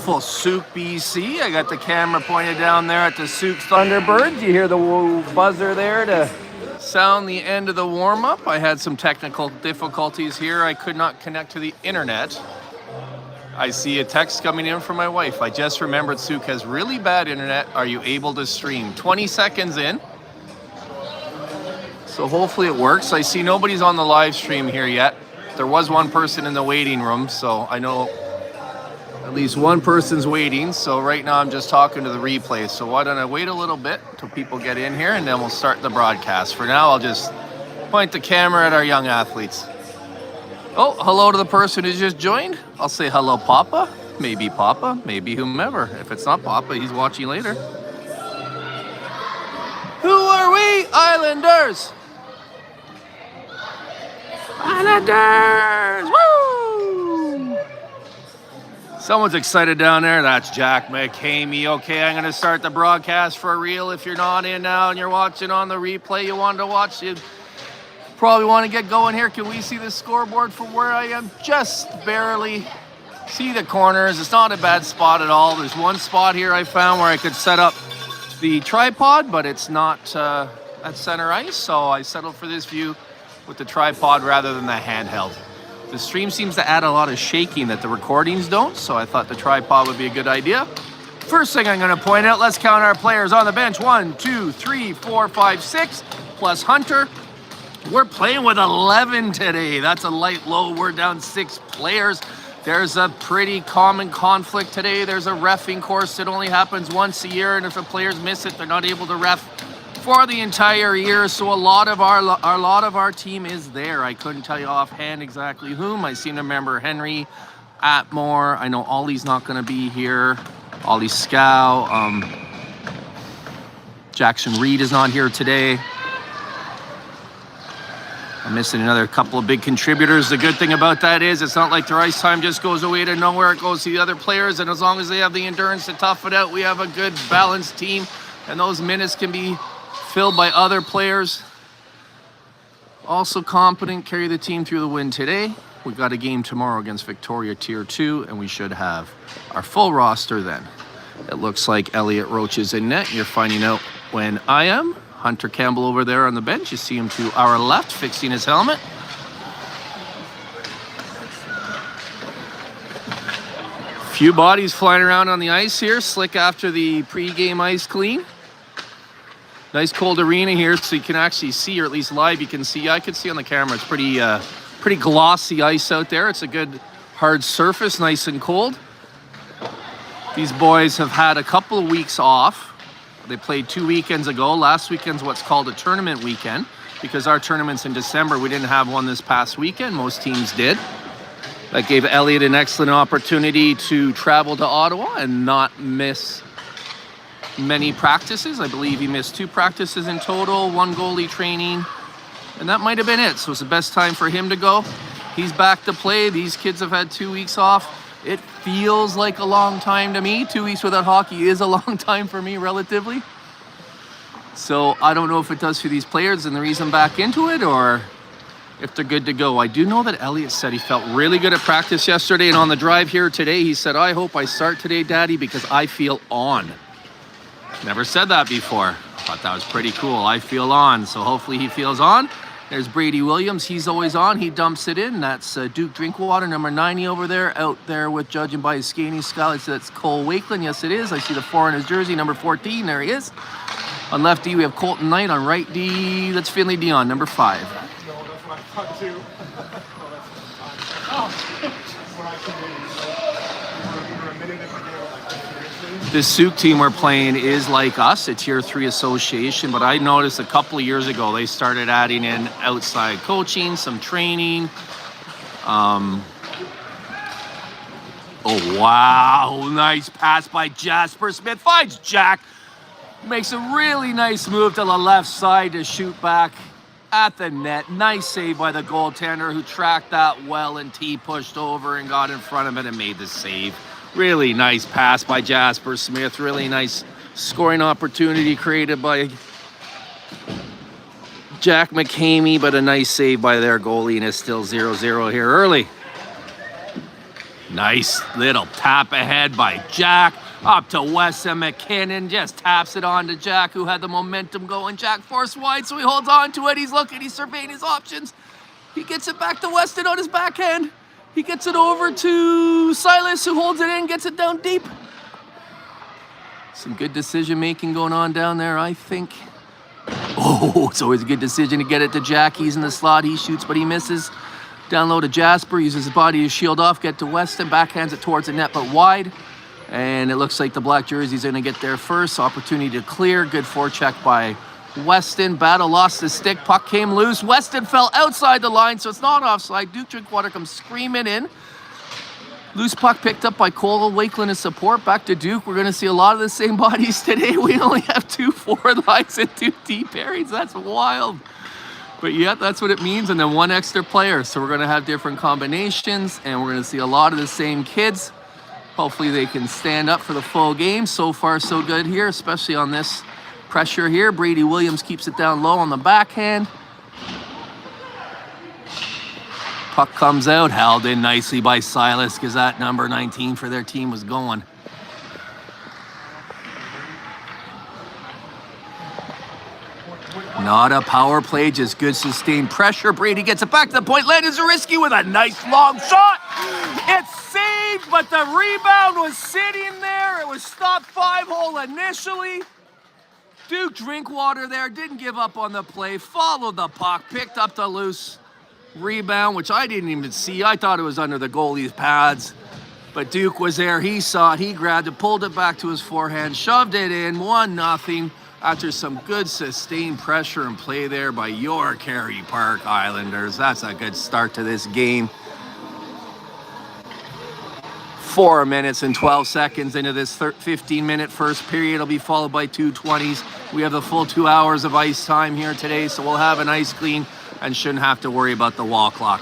beautiful Sooke, BC. I got the camera pointed down there at the Sooke Thunderbirds. You hear the buzzer there to sound the end of the warm-up. I had some technical difficulties here. I could not connect to the internet. I see a text coming in from my wife. I just remembered Sooke has really bad internet. Are you able to stream? 20 seconds in. So hopefully it works. I see nobody's on the live stream here yet. There was one person in the waiting room, so I know at least one person's waiting. So right now I'm just talking to the replay. So why don't I wait a little bit till people get in here and then we'll start the broadcast. For now, I'll just point the camera at our young athletes. Oh, hello to the person who's just joined. I'll say hello, Papa, maybe whomever. If it's not Papa, he's watching later. Who are we? Islanders! Islanders! Woo! Someone's excited down there. That's Jack McCamey. Okay, I'm going to start the broadcast for real. If you're not in now and you're watching on the replay, you wanted to watch it, probably want to get going here. Can we see the scoreboard from where I am? Just barely see the corners. It's not a bad spot at all. There's one spot here I found where I could set up the tripod, but it's not at center ice, so I settled for this view with the tripod rather than the handheld. The stream seems to add a lot of shaking that the recordings don't, so I thought the tripod would be a good idea. First thing I'm going to point out, let's count our players on the bench. 1, 2, 3, 4, 5, 6, plus Hunter. We're playing with 11 today. That's a light low. We're down 6 players. There's a pretty common conflict today. There's a reffing course that only happens once a year, and if the players miss it, they're not able to ref for the entire year. So a lot of our team is there. I couldn't tell you offhand exactly whom. I seem to remember Henry, Atmore. I know Ollie's not going to be here. Ollie Scow. Jackson Reed is not here today. I'm missing another couple of big contributors. The good thing about that is it's not like their ice time just goes away to nowhere. It goes to the other players, and as long as they have the endurance to tough it out, we have a good balanced team, and those minutes can be filled by other players. Also competent, carry the team through the win today. We've got a game tomorrow against Victoria Tier 2, and we should have our full roster then. It looks like Elliot Roach is in net. You're finding out when I am. Hunter Campbell over there on the bench. You see him to our left, fixing his helmet. Few bodies flying around on the ice here. Slick after the pre-game ice clean. Nice cold arena here, so you can actually see, or at least live you can see. I can see on the camera. It's pretty glossy ice out there. It's a good hard surface, nice and cold. These boys have had a couple of weeks off. They played 2 weekends ago. Last weekend's what's called a tournament weekend, because our tournament's in December. We didn't have one this past weekend. Most teams did. That gave Elliot an excellent opportunity to travel to Ottawa and not miss many practices. I believe he missed 2 practices in total, 1 goalie training, and that might have been it. So it's the best time for him to go. He's back to play. These kids have had 2 weeks off. It feels like a long time to me. 2 weeks without hockey is a long time for me, relatively. So I don't know if it does for these players and the reason back into it, or if they're good to go. I do know that Elliot said he felt really good at practice yesterday, and on the drive here today, he said, I hope I start today, Daddy, because I feel on. Never said that before. Thought that was pretty cool. I feel on, so hopefully he feels on. There's Brady Williams. He's always on. He dumps it in. That's Duke Drinkwater, number 90 over there, out there with, judging by his skating style, it's that's Cole Wakeland. Yes, it is. I see the 4 in his jersey, number 14. There he is. On left D, we have Colton Knight. On right D, that's Finley Dion, number 5. No, that's what I thought too. The Sooke team we're playing is like us, a Tier 3 association, but I noticed a couple of years ago they started adding in outside coaching, some training. Oh, wow, nice pass by Jasper Smith. Finds Jack. Makes a really nice move to the left side to shoot back at the net. Nice save by the goaltender, who tracked that well, and T pushed over and got in front of it and made the save. Really nice pass by Jasper Smith. Really nice scoring opportunity created by Jack McCamey, but a nice save by their goalie, and it's still 0-0 here early. Nice little tap ahead by Jack. Up to Weston McKinnon. Just taps it on to Jack, who had the momentum going. Jack forced wide, so he holds on to it. He's looking, he's surveying his options. He gets it back to Weston on his backhand. He gets it over to Silas, who holds it in, gets it down deep. Some good decision making going on down there, I think. Oh, it's always a good decision to get it to Jack. He's in the slot, he shoots, but he misses. Down low to Jasper, uses his body to shield off, get to Weston, backhands it towards the net, but wide. And it looks like the black jersey's gonna get there first. Opportunity to clear, good forecheck by Weston. Battle lost the stick, puck came loose. Weston fell outside the line, so it's not offside. Duke Drinkwater comes screaming in. Loose puck picked up by Cole Wakeland and support. Back to Duke. We're going to see a lot of the same bodies today. We only have 2 forward lines and 2 deep pairings. That's wild. But yeah, that's what it means. And then 1 extra player. So we're going to have different combinations, and we're going to see a lot of the same kids. Hopefully they can stand up for the full game. So far, so good here, especially on this pressure here. Brady Williams keeps it down low on the backhand. Puck comes out, held in nicely by Silas, because that number 19 for their team was going. Not a power play, just good sustained pressure. Brady gets it back to the point. Landon Zarisky with a nice long shot. It's saved, but the rebound was sitting there. It was stopped 5-hole initially. Duke Drinkwater there, didn't give up on the play, followed the puck, picked up the loose rebound, which I didn't even see. I thought it was under the goalie's pads, but Duke was there. He saw it, he grabbed it, pulled it back to his forehand, shoved it in, 1-0 after some good sustained pressure and play there by your Kerry Park Islanders. That's a good start to this game. 4 minutes and 12 seconds into this 15-minute first period. It'll be followed by 2 20s. We have the full 2 hours of ice time here today, so we'll have an ice clean and shouldn't have to worry about the wall clock.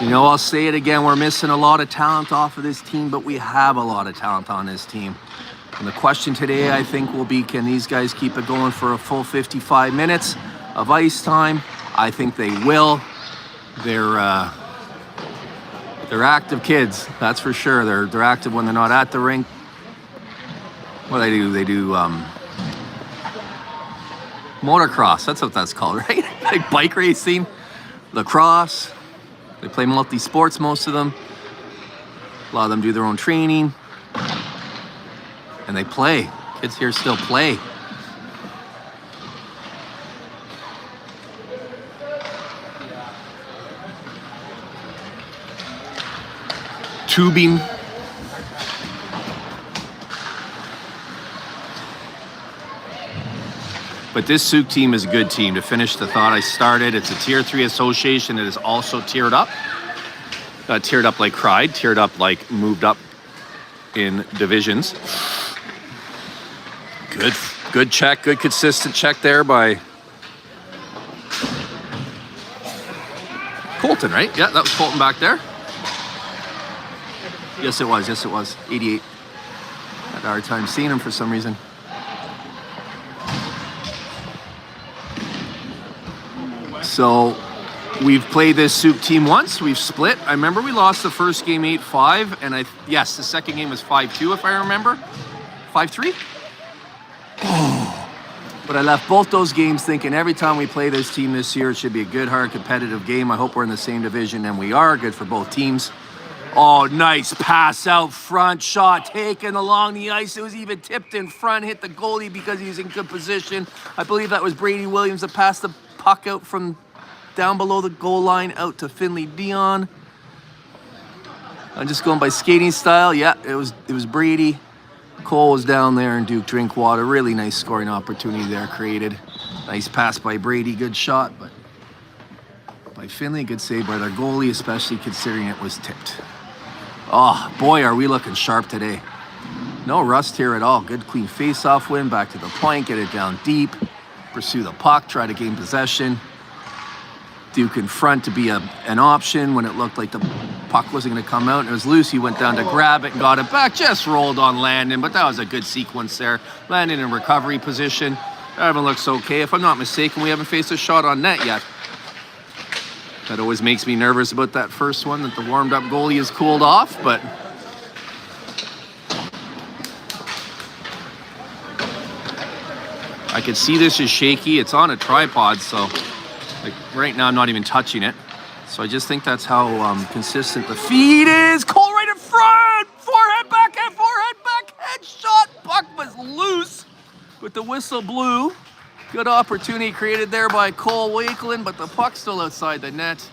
You know, I'll say it again, we're missing a lot of talent off of this team, but we have a lot of talent on this team. And the question today, I think, will be, can these guys keep it going for a full 55 minutes of ice time? I think they will. They're active kids, that's for sure. They're active when they're not at the rink. What do they do? Motocross, that's what that's called, right? Like bike racing, lacrosse. They play multi-sports, most of them. A lot of them do their own training. And they play. Kids here still play. Tubing. But this Sooke team is a good team. To finish the thought I started, it's a Tier 3 association that is also tiered up. Not tiered up like cried, tiered up like moved up in divisions. Good check, good consistent check there by Colton, right? Yeah, that was Colton back there. Yes, it was. 88. Had a hard time seeing him for some reason. So we've played this Sooke team once. We've split. I remember we lost the first game 8-5, and yes, the second game was 5-2 if I remember. 5-3? Oh. But I left both those games thinking every time we play this team this year, it should be a good, hard, competitive game. I hope we're in the same division, and we are. Good for both teams. Oh, nice pass out front. Shot taken along the ice. It was even tipped in front, hit the goalie because he was in good position. I believe that was Brady Williams that passed the puck out from down below the goal line out to Finley Dion. I'm just going by skating style. Yeah, it was Brady. Cole was down there and Duke Drinkwater. Really nice scoring opportunity there created. Nice pass by Brady. Good shot, but by Finley, good save by their goalie, especially considering it was tipped. Oh, boy, are we looking sharp today. No rust here at all. Good, clean face-off win. Back to the point, get it down deep. Pursue the puck, try to gain possession. Duke in front to be an option when it looked like the puck wasn't going to come out and it was loose. He went down to grab it and got it back. Just rolled on Landon, but that was a good sequence there. Landon in recovery position. Everyone looks okay. If I'm not mistaken, we haven't faced a shot on net yet. That always makes me nervous about that first one, that the warmed-up goalie is cooled off, but I can see this is shaky. It's on a tripod, so like right now I'm not even touching it. So I just think that's how consistent the feed is. Cole right in front! Forehead, backhand shot! Puck was loose, but the whistle blew. Good opportunity created there by Cole Wakelin, but the puck's still outside the net.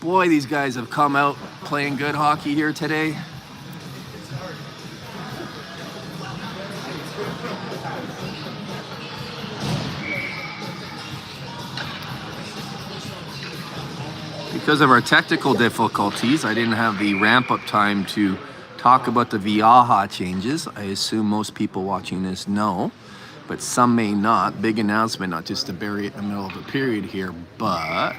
Boy, these guys have come out playing good hockey here today. Because of our technical difficulties, I didn't have the ramp-up time to talk about the VIAHA changes. I assume most people watching this know, but some may not. Big announcement, not just to bury it in the middle of the period here, but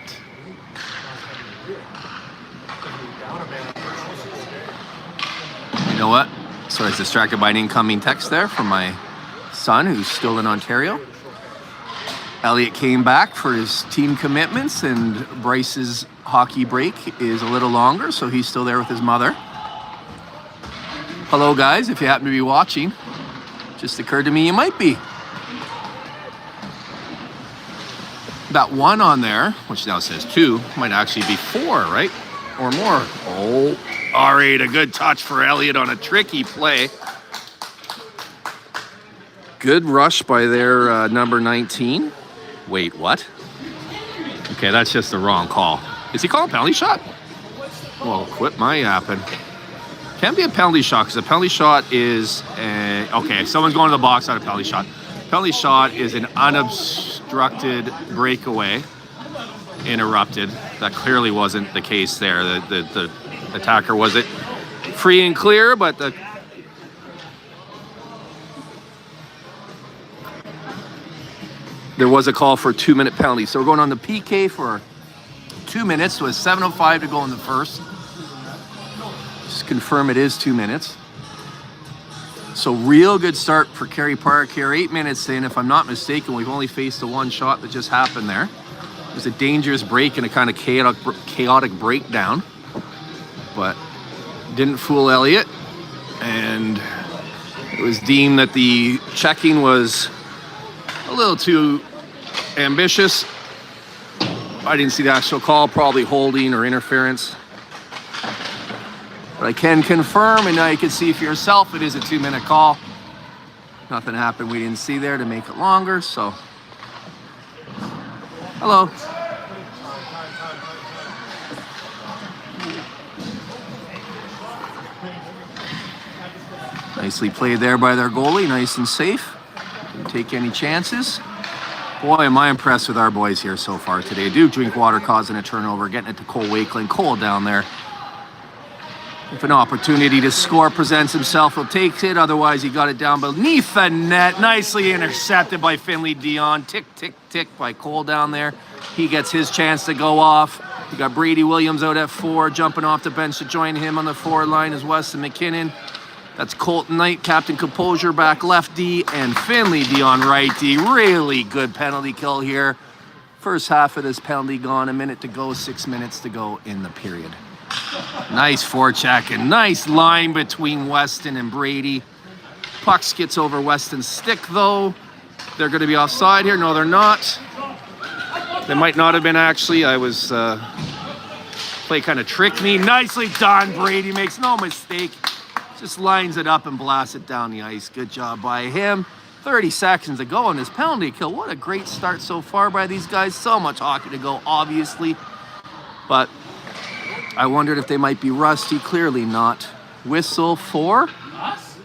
you know what? So I was distracted by an incoming text there from my son, who's still in Ontario. Elliot came back for his team commitments, and Bryce's hockey break is a little longer, so he's still there with his mother. Hello, guys, if you happen to be watching. Just occurred to me you might be. That one on there, which now says 2, might actually be 4, right? Or more. Oh, all right, a good touch for Elliot on a tricky play. Good rush by their number 19. Wait, what? Okay, that's just the wrong call. Is he calling a penalty shot? Well, quit my yapping. Can't be a penalty shot, because a penalty shot is okay, someone's going to the box on a penalty shot. Penalty shot is an unobstructed breakaway, interrupted. That clearly wasn't the case there. The attacker wasn't free and clear, but there was a call for a 2-minute penalty. So we're going on the PK for 2 minutes with 7:05 to go in the first. Just confirm it is 2 minutes. So real good start for Kerry Park here. 8 minutes in, if I'm not mistaken, we've only faced the one shot that just happened there. It was a dangerous break and a kind of chaotic breakdown, but didn't fool Elliot. And it was deemed that the checking was a little too ambitious. I didn't see the actual call, probably holding or interference. But I can confirm, and now you can see for yourself, it is a 2-minute call. Nothing happened we didn't see there to make it longer, so. Hello. Nicely played there by their goalie, nice and safe. Didn't take any chances. Boy, am I impressed with our boys here so far today. Duke Drinkwater causing a turnover, getting it to Cole Wakelin. Cole down there. If an opportunity to score presents himself, he'll take it. Otherwise, he got it down beneath the net. Nicely intercepted by Finley Dion. Tick, tick, tick by Cole down there. He gets his chance to go off. We got Brady Williams out at 4, jumping off the bench to join him on the forward line is Weston McKinnon. That's Colton Knight, Captain Composure, back left D, and Finley Dion right D. Really good penalty kill here. First half of this penalty gone, 1 minute to go, 6 minutes to go in the period. Nice forecheck and nice line between Weston and Brady. Puck skits over Weston's stick though. They're going to be offside here. No, they're not. They might not have been actually. I was play kind of tricked me. Nicely done. Brady makes no mistake. Just lines it up and blasts it down the ice. Good job by him. 30 seconds to go on this penalty kill. What a great start so far by these guys. So much hockey to go, obviously. But I wondered if they might be rusty. Clearly not. Whistle for us.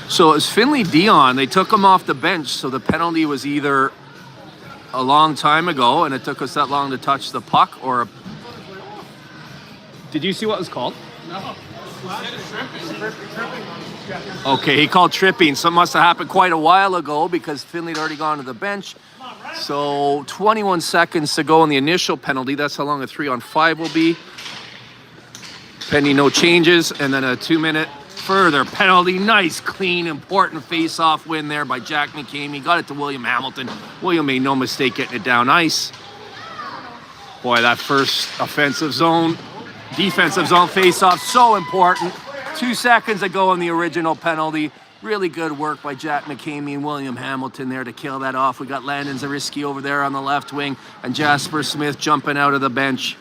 So as Finley Dion, they took him off the bench, so the penalty was either a long time ago and it took us that long to touch the puck, or did you see what it was called? No. Okay, he called tripping, so it must have happened quite a while ago because Finley had already gone to the bench. So 21 seconds to go in the initial penalty. That's how long a 3-on-5 will be, pending no changes, and then a 2-minute further penalty. Nice, clean, important face-off win there by Jack McCamey. Got it to William Hamilton. William made no mistake getting it down ice. Boy, that first defensive zone face-off, so important. 2 seconds ago in the original penalty. Really good work by Jack McCamey and William Hamilton there to kill that off. We got Landon Zarisky over there on the left wing and Jasper Smith jumping out of the bench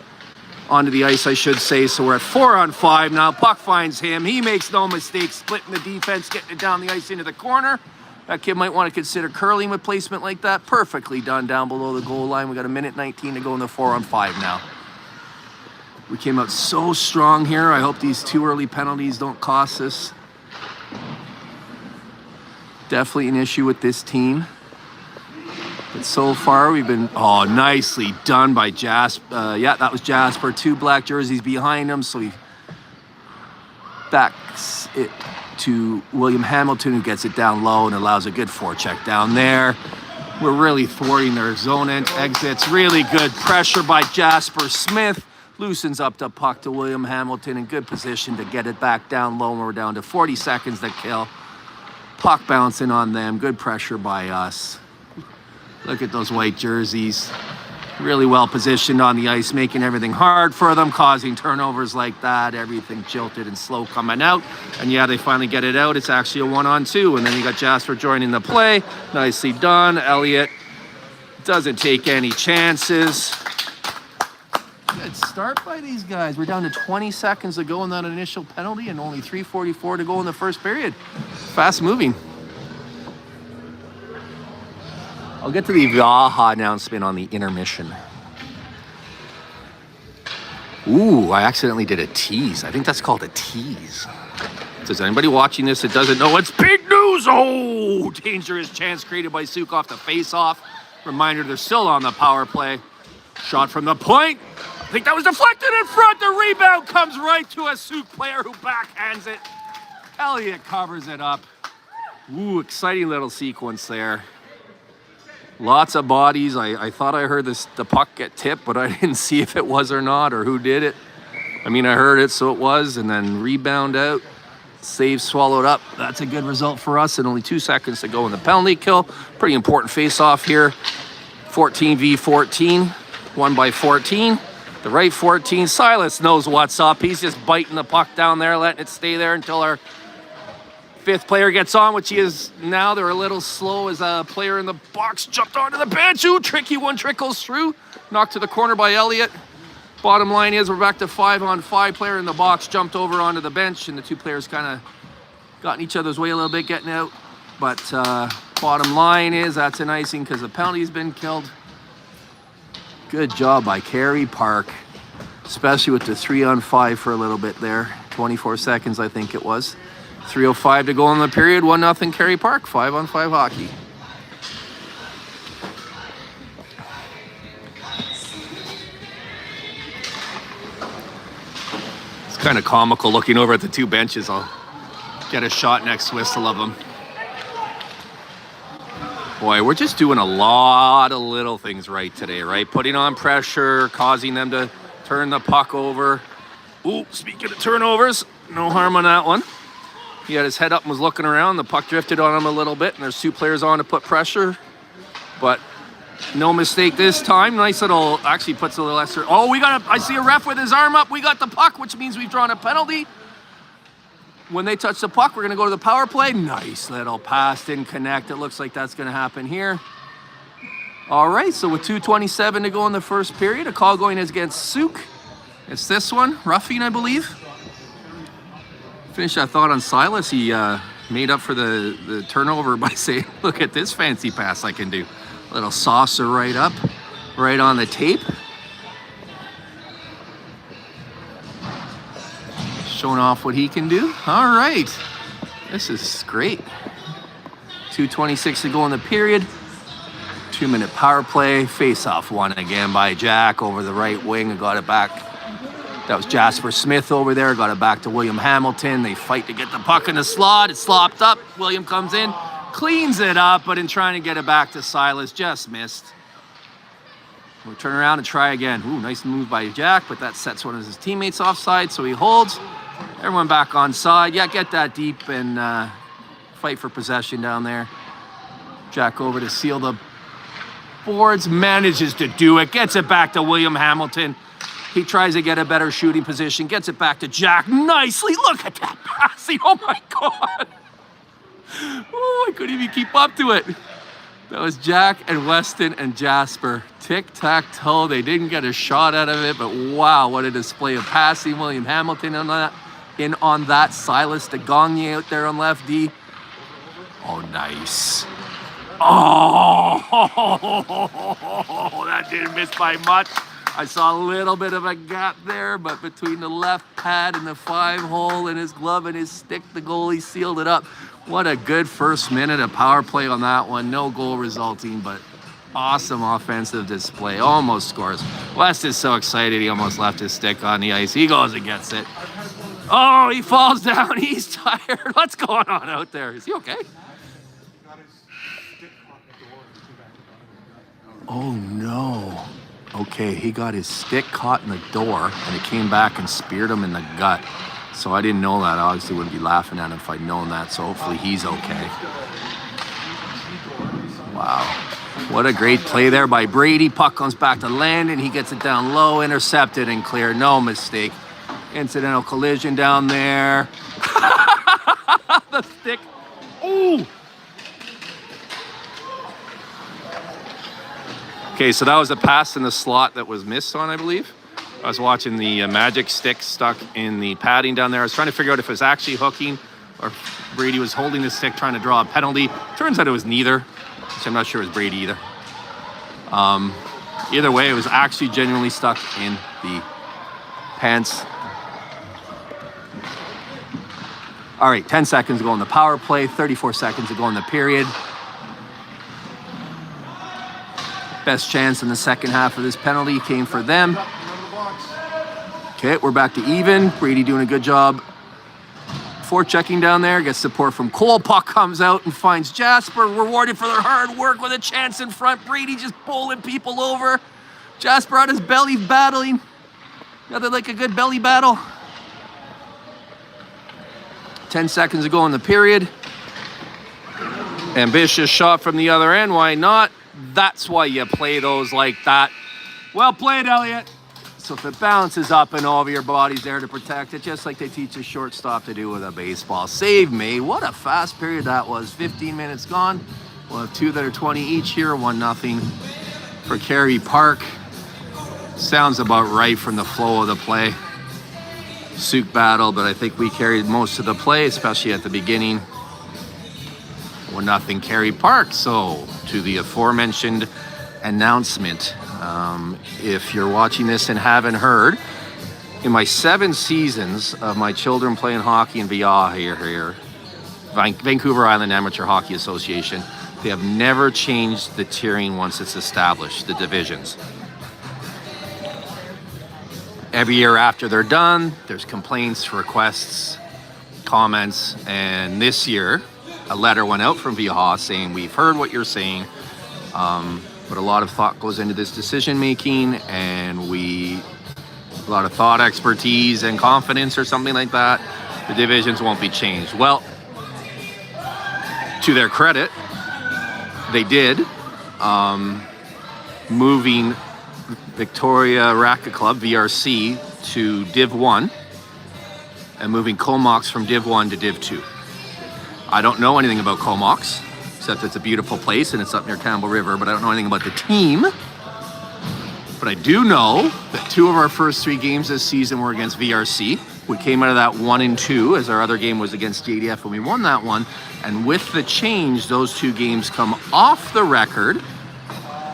onto the ice, I should say. So we're at 4-on-5 now. Puck finds him. He makes no mistake, splitting the defense, getting it down the ice into the corner. That kid might want to consider curling with placement like that. Perfectly done down below the goal line. We got 1:19 to go in the 4-on-5 now. We came out so strong here. I hope these 2 early penalties don't cost us. Definitely an issue with this team. But so far we've been, nicely done by Jasper. Yeah, that was Jasper. 2 black jerseys behind him, so he backs it to William Hamilton, who gets it down low and allows a good forecheck down there. We're really thwarting their zone exits. Really good pressure by Jasper Smith. Loosens up the puck to William Hamilton in good position to get it back down low, and we're down to 40 seconds to kill. Puck bouncing on them. Good pressure by us. Look at those white jerseys. Really well positioned on the ice, making everything hard for them, causing turnovers like that. Everything jilted and slow coming out. And yeah, they finally get it out. It's actually a 1-on-2. And then you got Jasper joining the play. Nicely done. Elliott doesn't take any chances. Good start by these guys. We're down to 20 seconds to go in that initial penalty and only 3:44 to go in the first period. Fast moving. I'll get to the VIAHA announcement on the intermission. Ooh, I accidentally did a tease. I think that's called a tease. Does anybody watching this that doesn't know, it's big news? Oh, dangerous chance created by Sooke off the face-off. Reminder, they're still on the power play. Shot from the point. I think that was deflected in front. The rebound comes right to a Sooke player who backhands it. Elliott covers it up. Ooh, exciting little sequence there. Lots of bodies. I thought I heard the puck get tipped, but I didn't see if it was or not or who did it. I mean, I heard it, so it was, and then rebound out. Save swallowed up. That's a good result for us, and only 2 seconds to go in the penalty kill. Pretty important face-off here. 14v14, 1/14. The right 14. Silas knows what's up. He's just biting the puck down there, letting it stay there until our 5th player gets on, which he is now. They're a little slow as a player in the box jumped onto the bench. Ooh, tricky one trickles through. Knocked to the corner by Elliott. Bottom line is we're back to 5-on-5. Player in the box jumped over onto the bench, and the 2 players kind of got in each other's way a little bit getting out. But bottom line is that's an icing because the penalty's been killed. Good job by Kerry Park, especially with the 3-on-5 for a little bit there. 24 seconds, I think it was. 3:05 to go in the period. 1-0 Kerry Park. 5-on-5 hockey. It's kind of comical looking over at the 2 benches. I'll get a shot next whistle of them. Boy, we're just doing a lot of little things right today, right? Putting on pressure, causing them to turn the puck over. Ooh, speaking of turnovers, no harm on that one. He had his head up and was looking around. The puck drifted on him a little bit, and there's 2 players on to put pressure. But no mistake this time. Nice little, actually puts a little extra. Oh, I see a ref with his arm up. We got the puck, which means we've drawn a penalty. When they touch the puck, we're going to go to the power play. Nice little pass, didn't connect. It looks like that's going to happen here. All right, so with 2:27 to go in the first period, a call going against Sooke. It's this one, roughing, I believe. Finish that thought on Silas. He made up for the turnover by saying, look at this fancy pass I can do. A little saucer right up, right on the tape. Showing off what he can do. All right. This is great. 2:26 to go in the period. 2-minute power play. Face-off one again by Jack over the right wing and got it back. That was Jasper Smith over there. Got it back to William Hamilton. They fight to get the puck in the slot. It's slopped up. William comes in, cleans it up, but in trying to get it back to Silas, just missed. We'll turn around and try again. Ooh, nice move by Jack, but that sets one of his teammates offside, so he holds. Everyone back on side. Yeah, get that deep and fight for possession down there. Jack over to seal the boards. Manages to do it. Gets it back to William Hamilton. He tries to get a better shooting position. Gets it back to Jack. Nicely. Look at that passing. Oh, my God. Oh, I couldn't even keep up to it. That was Jack and Weston and Jasper. Tic-tac-toe. They didn't get a shot out of it, but wow, what a display of passing. William Hamilton on that. Silas DeGagne out there on left D. Oh, nice. Oh, that didn't miss by much. I saw a little bit of a gap there, but between the left pad and the 5-hole and his glove and his stick, the goalie sealed it up. What a good first minute of power play on that one. No goal resulting, but awesome offensive display. Almost scores. West is so excited he almost left his stick on the ice. He goes and gets it. Oh, he falls down. He's tired. What's going on out there? Is he okay? Oh, no. Okay, he got his stick caught in the door, and it came back and speared him in the gut. So I didn't know that. I obviously wouldn't be laughing at him if I'd known that, so hopefully he's okay. Wow. What a great play there by Brady. Puck comes back to Landon. He gets it down low, intercepted and clear. No mistake. Incidental collision down there. The stick. Ooh! Okay, so that was a pass in the slot that was missed on, I believe. I was watching the magic stick stuck in the padding down there. I was trying to figure out if it was actually hooking or if Brady was holding the stick trying to draw a penalty. Turns out it was neither, which I'm not sure it was Brady either. Either way, it was actually genuinely stuck in the pants. All right, 10 seconds ago in the power play, 34 seconds ago in the period. Best chance in the second half of this penalty came for them. Okay, we're back to even. Brady doing a good job forechecking down there. Gets support from Cole. Puck comes out and finds Jasper. Rewarded for their hard work with a chance in front. Brady just bowling people over. Jasper on his belly battling. Nothing like a good belly battle. 10 seconds ago in the period. Ambitious shot from the other end. Why not? That's why you play those like that. Well played, Elliot. So if it bounces up and over, your body's there to protect it, just like they teach a shortstop to do with a baseball. Save made. What a fast period that was. 15 minutes gone. We'll have two that are 20 each here. 1-0 for Kerry Park. Sounds about right from the flow of the play. Sooke battle, but I think we carried most of the play, especially at the beginning. 1-0 Kerry Park. So to the aforementioned announcement, if you're watching this and haven't heard, in my 7 seasons of my children playing hockey in VIAHA here, Vancouver Island Amateur Hockey Association, they have never changed the tiering once it's established, the divisions. Every year after they're done, there's complaints, requests, comments, and this year, a letter went out from VIAHA saying, we've heard what you're saying, but a lot of thought goes into this decision making, and a lot of thought, expertise, and confidence or something like that. The divisions won't be changed. Well, to their credit, they did, moving Victoria Racket Club, VRC, to Div 1, and moving Comox from Div 1 to Div 2. I don't know anything about Comox, except it's a beautiful place and it's up near Campbell River, but I don't know anything about the team. But I do know that 2 of our first 3 games this season were against VRC. We came out of that 1-2, as our other game was against JDF, and we won that one. And with the change, those 2 games come off the record.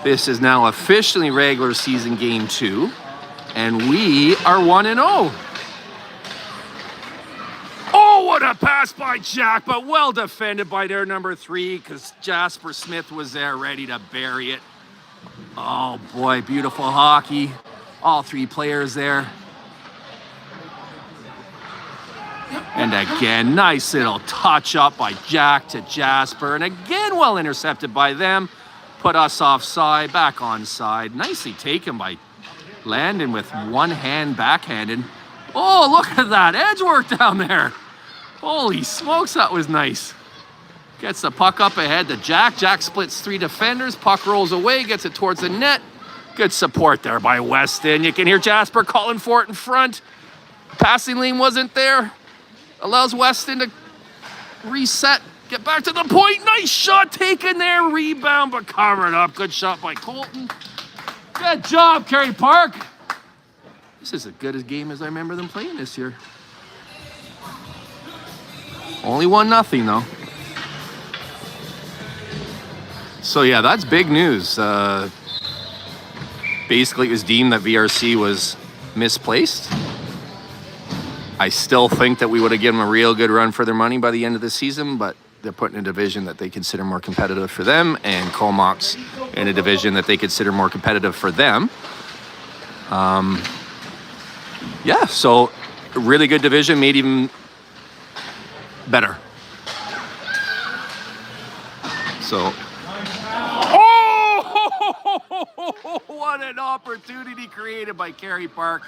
This is now officially regular season game 2, and we are 1-0. Oh, what a pass by Jack, but well defended by their number 3, because Jasper Smith was there ready to bury it. Oh boy, beautiful hockey. All 3 players there. And again, nice little touch up by Jack to Jasper, and again well intercepted by them. Put us offside, back onside. Nicely taken by Landon with one hand backhanded. Oh, look at that edge work down there. Holy smokes, that was nice. Gets the puck up ahead to Jack. Jack splits 3 defenders. Puck rolls away, gets it towards the net. Good support there by Weston. You can hear Jasper calling for it in front. Passing lane wasn't there. Allows Weston to reset. Get back to the point. Nice shot taken there. Rebound, but covered up. Good shot by Colton. Good job, Kerry Park. This is as good a game as I remember them playing this year. Only 1-0 though. So yeah, that's big news. Basically, it was deemed that VRC was misplaced. I still think that we would have given them a real good run for their money by the end of the season, but they're put in a division that they consider more competitive for them, and Comox in a division that they consider more competitive for them. Yeah, so a really good division, made even better. So, oh, what an opportunity created by Kerry Park.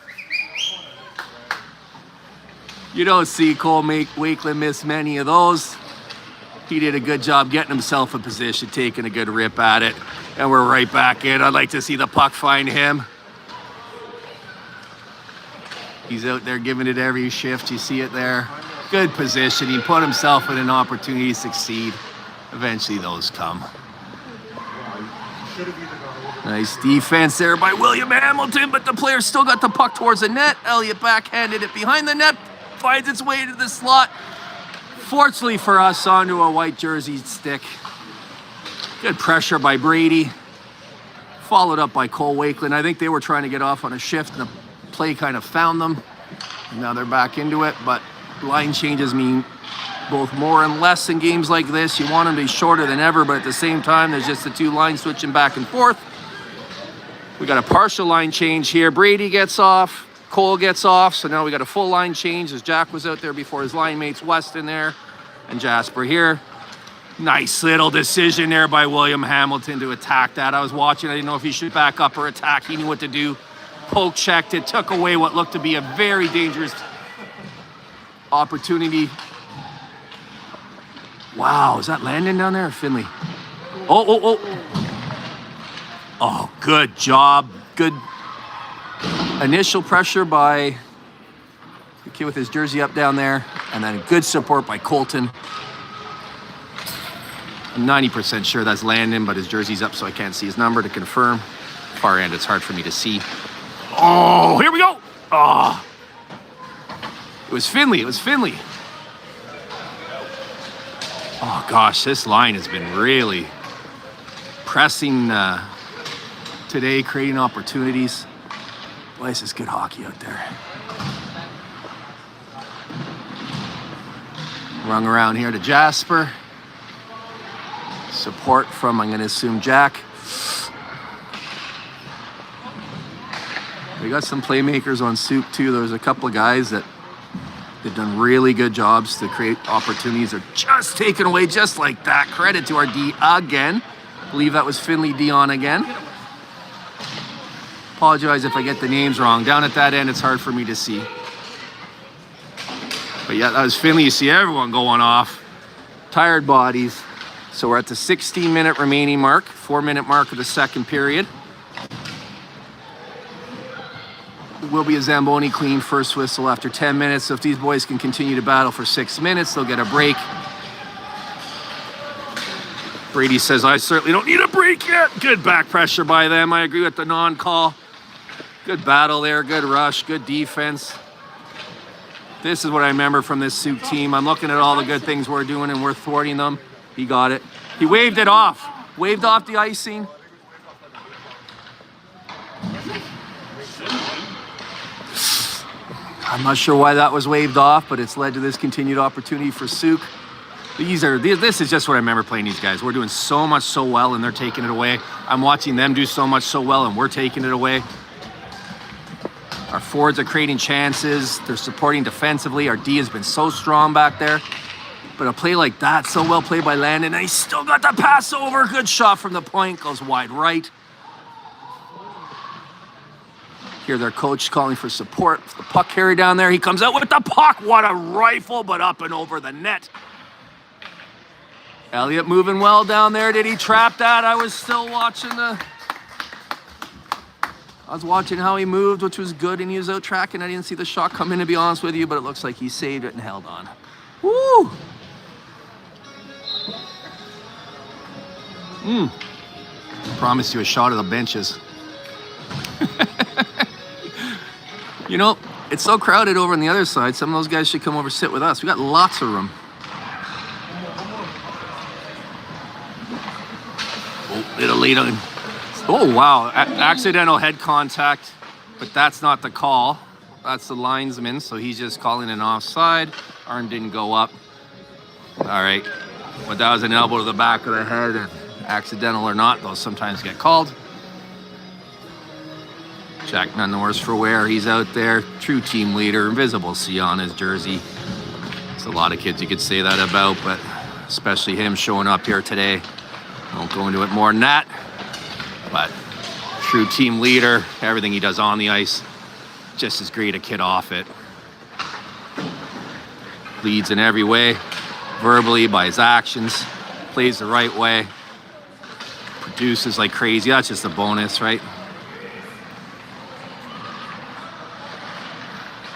You don't see Cole Wakeland miss many of those. He did a good job getting himself in position, taking a good rip at it, and we're right back in. I'd like to see the puck find him. He's out there giving it every shift. You see it there. Good position. He put himself in an opportunity to succeed. Eventually those come. Nice defense there by William Hamilton, but the player still got the puck towards the net. Elliott backhanded it behind the net. Finds its way to the slot. Fortunately for us, onto a white jersey stick. Good pressure by Brady. Followed up by Cole Wakeland. I think they were trying to get off on a shift, and the play kind of found them. Now they're back into it, but line changes mean both more and less in games like this. You want them to be shorter than ever, but at the same time, there's just the 2 lines switching back and forth. We got a partial line change here. Brady gets off. Cole gets off, so now we got a full line change as Jack was out there before his line mates, Weston there and Jasper here. Nice little decision there by William Hamilton to attack that. I was watching, I didn't know if he should back up or attack. He knew what to do. Poke checked it, took away what looked to be a very dangerous opportunity. Wow, is that Landon down there or Finley? Oh. Oh, good job. Good initial pressure by the kid with his jersey up down there, and then good support by Colton. I'm 90% sure that's Landon, but his jersey's up, so I can't see his number to confirm. Far end, it's hard for me to see. Oh, here we go. Oh, it was Finley. Oh gosh, this line has been really pressing today, creating opportunities. Boy, this is good hockey out there. Rung around here to Jasper. Support from, I'm going to assume, Jack. We got some playmakers on Sooke too. There's a couple of guys that they've done really good jobs to create opportunities. They're just taken away just like that. Credit to our D again. I believe that was Finley Dion again. Apologize if I get the names wrong. Down at that end, it's hard for me to see. But yeah, that was Finley. You see everyone going off. Tired bodies. So we're at the 16-minute remaining mark, 4-minute mark of the second period. It will be a Zamboni clean first whistle after 10 minutes. So if these boys can continue to battle for 6 minutes, they'll get a break. Brady says, I certainly don't need a break yet. Good back pressure by them. I agree with the non-call. Good battle there, good rush, good defense. This is what I remember from this Sooke team. I'm looking at all the good things we're doing and we're thwarting them. He got it. He waved it off. Waved off the icing. I'm not sure why that was waved off, but it's led to this continued opportunity for Sooke. This is just what I remember playing these guys. We're doing so much so well and they're taking it away. I'm watching them do so much so well and we're taking it away. Our forwards are creating chances. They're supporting defensively. Our D has been so strong back there. But a play like that, so well played by Landon, and he still got the pass over. Good shot from the point, goes wide right. Hear their coach calling for support. The puck carry down there. He comes out with the puck. What a rifle, but up and over the net. Elliott moving well down there. Did he trap that? I was still watching how he moved, which was good, and he was out tracking. I didn't see the shot come in, to be honest with you, but it looks like he saved it and held on. Woo! Promise you a shot of the benches. You know, it's so crowded over on the other side. Some of those guys should come over sit with us. We got lots of room. Oh, little lead on. Oh, wow. Accidental head contact, but that's not the call. That's the linesman, so he's just calling an offside. Arm didn't go up. All right. But that was an elbow to the back of the head. And accidental or not, those sometimes get called. Jack none the worse for wear. He's out there, true team leader, invisible C on his jersey. There's a lot of kids you could say that about, but especially him showing up here today. Won't go into it more than that, but true team leader, everything he does on the ice, just as great a kid off it. Leads in every way, verbally, by his actions, plays the right way, produces like crazy. That's just a bonus, right?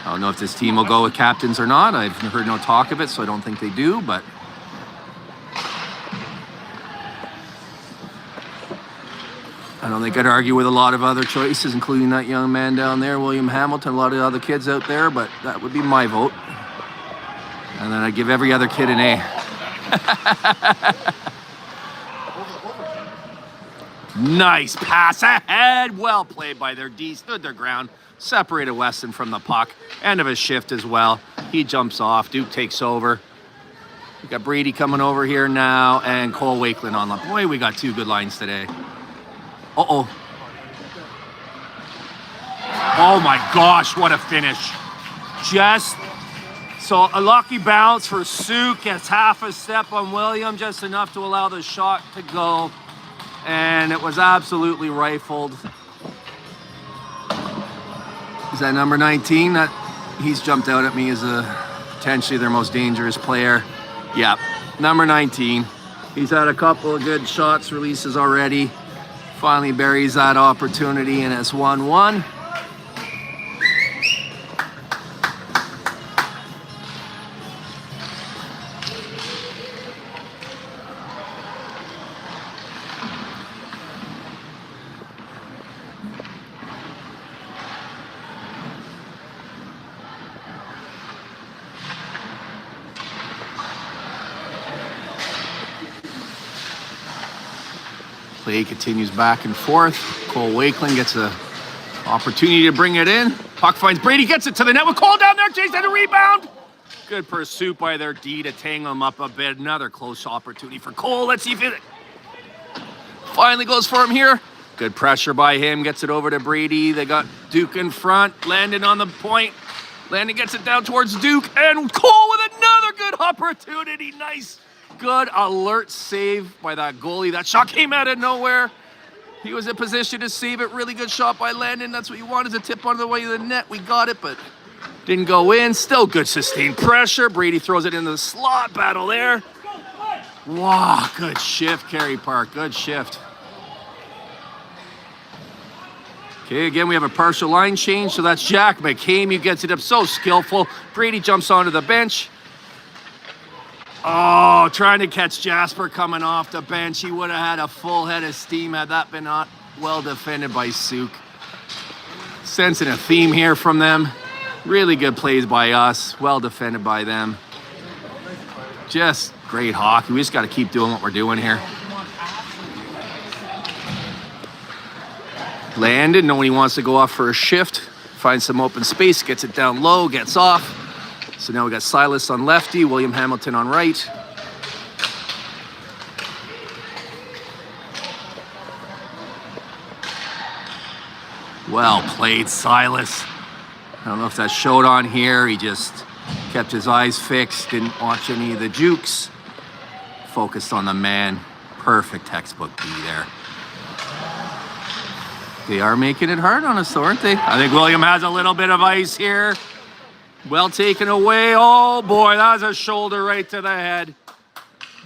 I don't know if this team will go with captains or not. I've heard no talk of it, so I don't think they do, but I don't think I'd argue with a lot of other choices, including that young man down there, William Hamilton, a lot of other kids out there, but that would be my vote. And then I'd give every other kid an A. Nice pass ahead. Well played by their D. Stood their ground. Separated Weston from the puck. End of his shift as well. He jumps off. Duke takes over. We got Brady coming over here now, and Cole Wakeland on the... Boy, we got two good lines today. Uh-oh. Oh my gosh, what a finish. Just... So a lucky bounce for Sooke. Gets half a step on William, just enough to allow the shot to go. And it was absolutely rifled. Is that number 19? He's jumped out at me as potentially their most dangerous player. Yeah, number 19. He's had a couple of good shots releases already. Finally buries that opportunity, and it's 1-1. Play continues back and forth. Cole Wakeland gets an opportunity to bring it in. Puck finds Brady, gets it to the net with Cole down there. Chase and a rebound. Good pursuit by their D to tangle him up a bit. Another close opportunity for Cole. Let's see if it finally goes for him here. Good pressure by him. Gets it over to Brady. They got Duke in front. Landon on the point. Landon gets it down towards Duke. And Cole with another good opportunity. Nice. Good alert save by that goalie. That shot came out of nowhere. He was in position to save it. Really good shot by Landon. That's what you wanted, to tip on the way to the net. We got it, but didn't go in. Still good sustained pressure. Brady throws it into the slot. Battle there. Wow, good shift, Kerry Park. Good shift. Okay, again, we have a partial line change. So that's Jack McCabe. He gets it up so skillful. Brady jumps onto the bench. Oh, trying to catch Jasper coming off the bench. He would have had a full head of steam had that been not well defended by Sooke. Sensing a theme here from them. Really good plays by us. Well defended by them. Just great hockey. We just got to keep doing what we're doing here. Landon, knowing he wants to go off for a shift. Finds some open space, gets it down low, gets off. So now we got Silas on lefty, William Hamilton on right. Well played, Silas. I don't know if that showed on here. He just kept his eyes fixed, didn't watch any of the jukes. Focused on the man. Perfect textbook B there. They are making it hard on us, though, aren't they? I think William has a little bit of ice here. Well taken away. Oh, boy, that was a shoulder right to the head.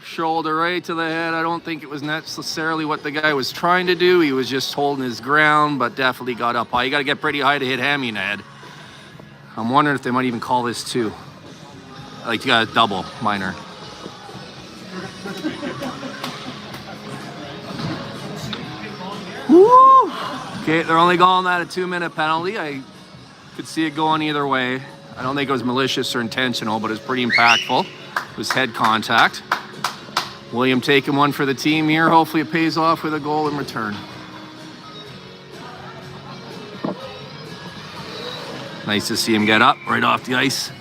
Shoulder right to the head. I don't think it was necessarily what the guy was trying to do. He was just holding his ground, but definitely got up high. You got to get pretty high to hit Hammy in the head. I'm wondering if they might even call this too. Like, you got a double, minor. Woo! Okay, they're only calling that a 2-minute penalty. I could see it going either way. I don't think it was malicious or intentional, but it was pretty impactful. It was head contact. William taking one for the team here. Hopefully it pays off with a goal in return. Nice to see him get up right off the ice.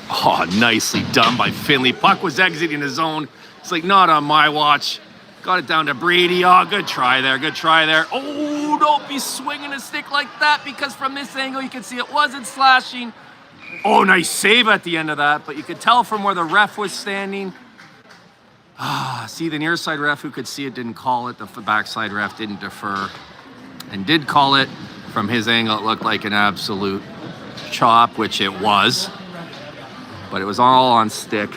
Oh, nicely done by Finley. Puck was exiting the zone. It's like, not on my watch. Got it down to Brady. Oh, good try there. Good try there. Oh, don't be swinging a stick like that, because from this angle you can see it wasn't slashing. Oh, nice save at the end of that, but you could tell from where the ref was standing. See, the near side ref who could see it didn't call it. The backside ref didn't defer and did call it. From his angle, it looked like an absolute chop, which it was. But it was all on stick.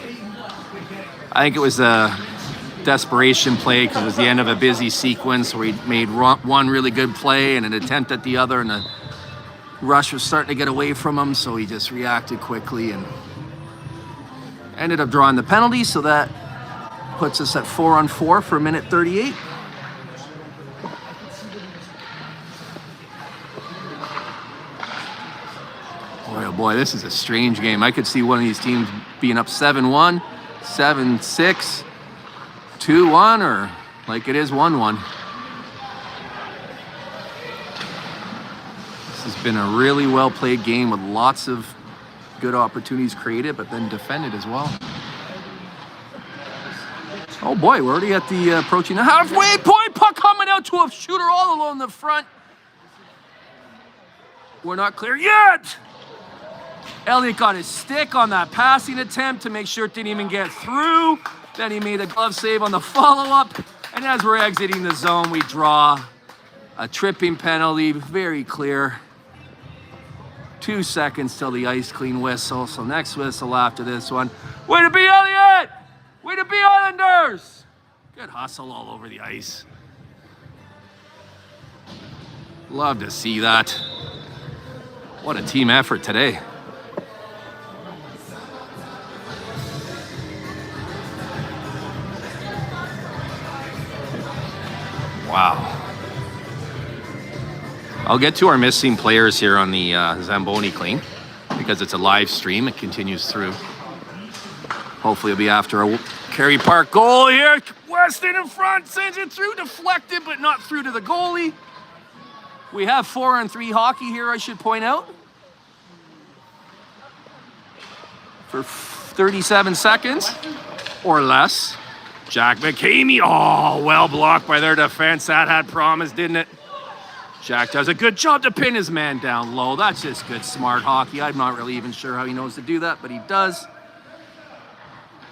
I think it was a desperation play because it was the end of a busy sequence where he made one really good play and an attempt at the other, and the rush was starting to get away from him, so he just reacted quickly and ended up drawing the penalty, so that puts us at 4-on-4 for a minute 38. Boy, oh boy, this is a strange game. I could see one of these teams being up 7-1, 7-6, 2-1, or like it is 1-1. This has been a really well-played game with lots of good opportunities created, but then defended as well. Oh boy, we're already at the approaching the halfway point. Puck coming out to a shooter all alone in the front. We're not clear yet. Elliott got his stick on that passing attempt to make sure it didn't even get through. Then he made a glove save on the follow-up. And as we're exiting the zone, we draw a tripping penalty, very clear. 2 seconds till the ice clean whistle. So next whistle after this one. Way to be, Elliott! Way to be, Islanders! Good hustle all over the ice. Love to see that. What a team effort today. Wow. I'll get to our missing players here on the Zamboni clean because it's a live stream. It continues through. Hopefully it'll be after a Kerry Park goal here. Weston in front, sends it through, deflected, but not through to the goalie. We have 4-on-3 hockey here, I should point out. For 37 seconds or less. Jack McCamey, oh, well blocked by their defense. That had promise, didn't it? Jack does a good job to pin his man down low. That's just good, smart hockey. I'm not really even sure how he knows to do that, but he does.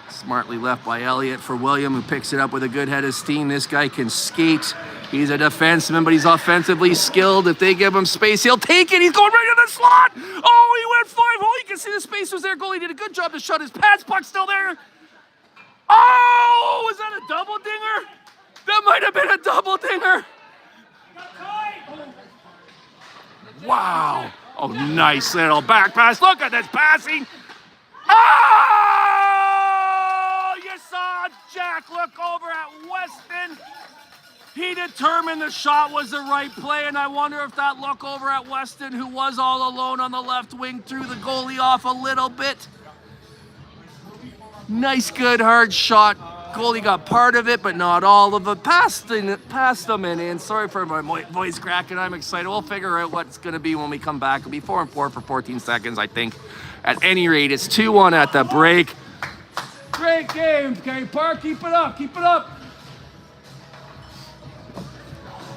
Smartly left by Elliott for William, who picks it up with a good head of steam. This guy can skate. He's a defenseman, but he's offensively skilled. If they give him space, he'll take it. He's going right in the slot. Oh, he went 5-hole. You can see the space was there. Goalie did a good job to shut his pads. Puck's still there. Oh, was that a double dinger? That might have been a double dinger. Wow. Oh, nice little back pass. Look at this passing. Oh, you saw Jack look over at Weston. He determined the shot was the right play, and I wonder if that look over at Weston, who was all alone on the left wing, threw the goalie off a little bit. Nice, good, hard shot. Goalie got part of it, but not all of it. Passed them and in. Sorry for my voice cracking. I'm excited. We'll figure out what it's going to be when we come back. It'll be 4-on-4 for 14 seconds, I think. At any rate, it's 2-1 at the break. Great game, Kerry Park. Keep it up. Keep it up.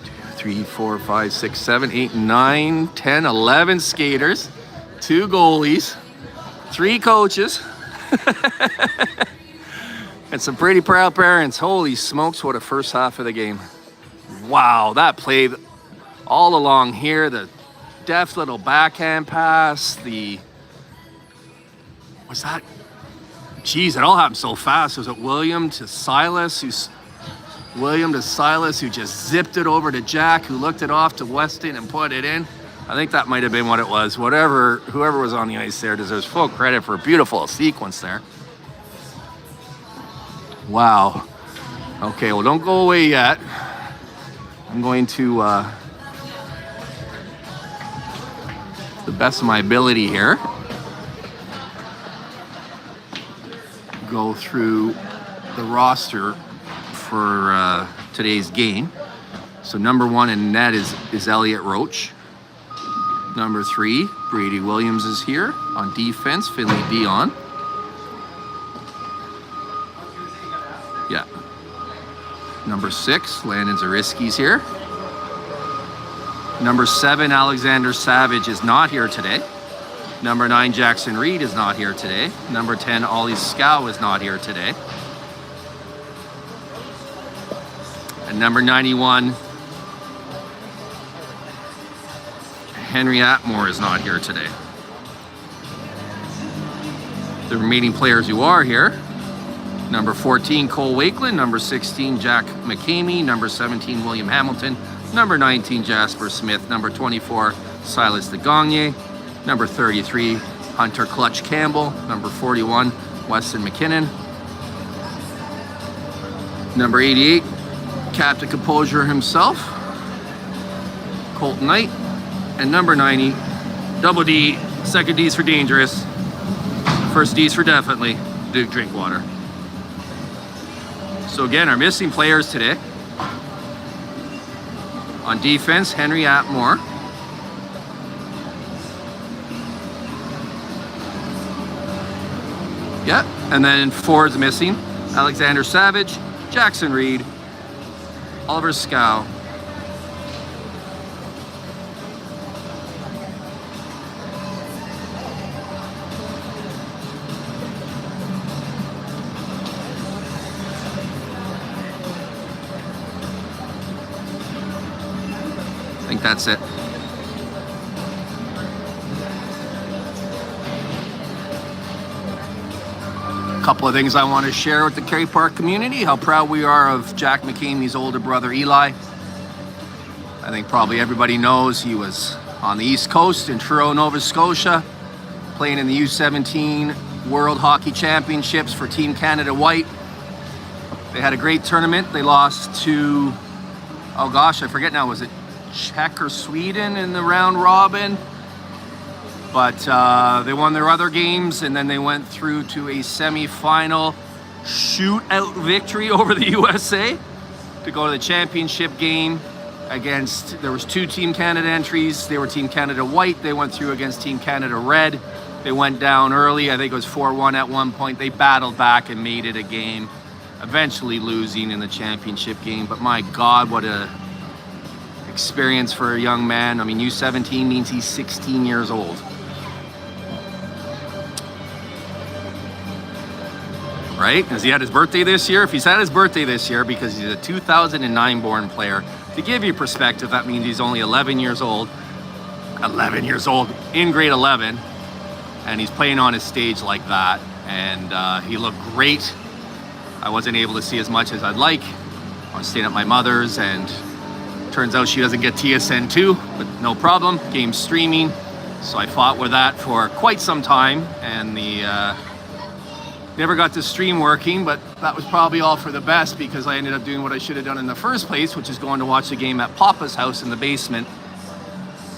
2, 3, 4, 5, 6, 7, 8, 9, 10, 11 skaters. 2 goalies. 3 coaches. And some pretty proud parents. Holy smokes, what a first half of the game. Wow, that play all along here. The deft little backhand pass. Was that? Geez, it all happened so fast. Was it William to Silas, who just zipped it over to Jack, who looked it off to Weston and put it in? I think that might have been what it was. Whoever was on the ice there deserves full credit for a beautiful sequence there. Wow. Okay, well, don't go away yet. I'm going to, the best of my ability here, go through the roster for today's game. So number 1 in net is Elliot Roach. Number 3, Brady Williams is here. On defense, Finley Dion. Yeah. Number 6, Landon Zariski's here. Number 7, Alexander Savage is not here today. Number 9, Jackson Reed is not here today. Number 10, Ollie Scow is not here today. And number 91, Henry Atmore is not here today. The remaining players who are here: number 14, Cole Wakeland. Number 16, Jack McCamey. Number 17, William Hamilton. Number 19, Jasper Smith. Number 24, Silas DeGagne. Number 33, Hunter Clutch Campbell. Number 41, Weston McKinnon. Number 88, Captain Composure himself, Colton Knight. And number 90, double D, second D's for dangerous, first D's for definitely, Duke Drinkwater. So again, our missing players today. On defense, Henry Atmore. Yeah, and then forwards missing: Alexander Savage, Jackson Reed, Oliver Scow, I think that's it. Couple of things I want to share with the Kerry Park community. How proud we are of Jack McCamey's older brother, Eli. I think probably everybody knows he was on the East Coast in Truro, Nova Scotia, playing in the U13 World Hockey Championships for Team Canada White. They had a great tournament. They lost to, oh gosh, I forget now, was it Czech or Sweden in the round robin? But they won their other games, and then they went through to a semi-final shootout victory over the USA to go to the championship game against, there was 2 Team Canada entries. They were Team Canada White. They went through against Team Canada Red. They went down early. I think it was 4-1 at one point. They battled back and made it a game, eventually losing in the championship game. But my God, what a experience for a young man. I mean, U17 means he's 16 years old. Right? Has he had his birthday this year? If he's had his birthday this year, because he's a 2009 born player, to give you perspective, that means he's only 11 years old. 11 years old in grade 11, and he's playing on his stage like that. And he looked great. I wasn't able to see as much as I'd like. I was staying at my mother's, and turns out she doesn't get TSN too, but no problem. Game's streaming, so I fought with that for quite some time, and the never got the stream working, but that was probably all for the best, because I ended up doing what I should have done in the first place, which is going to watch the game at Papa's house in the basement.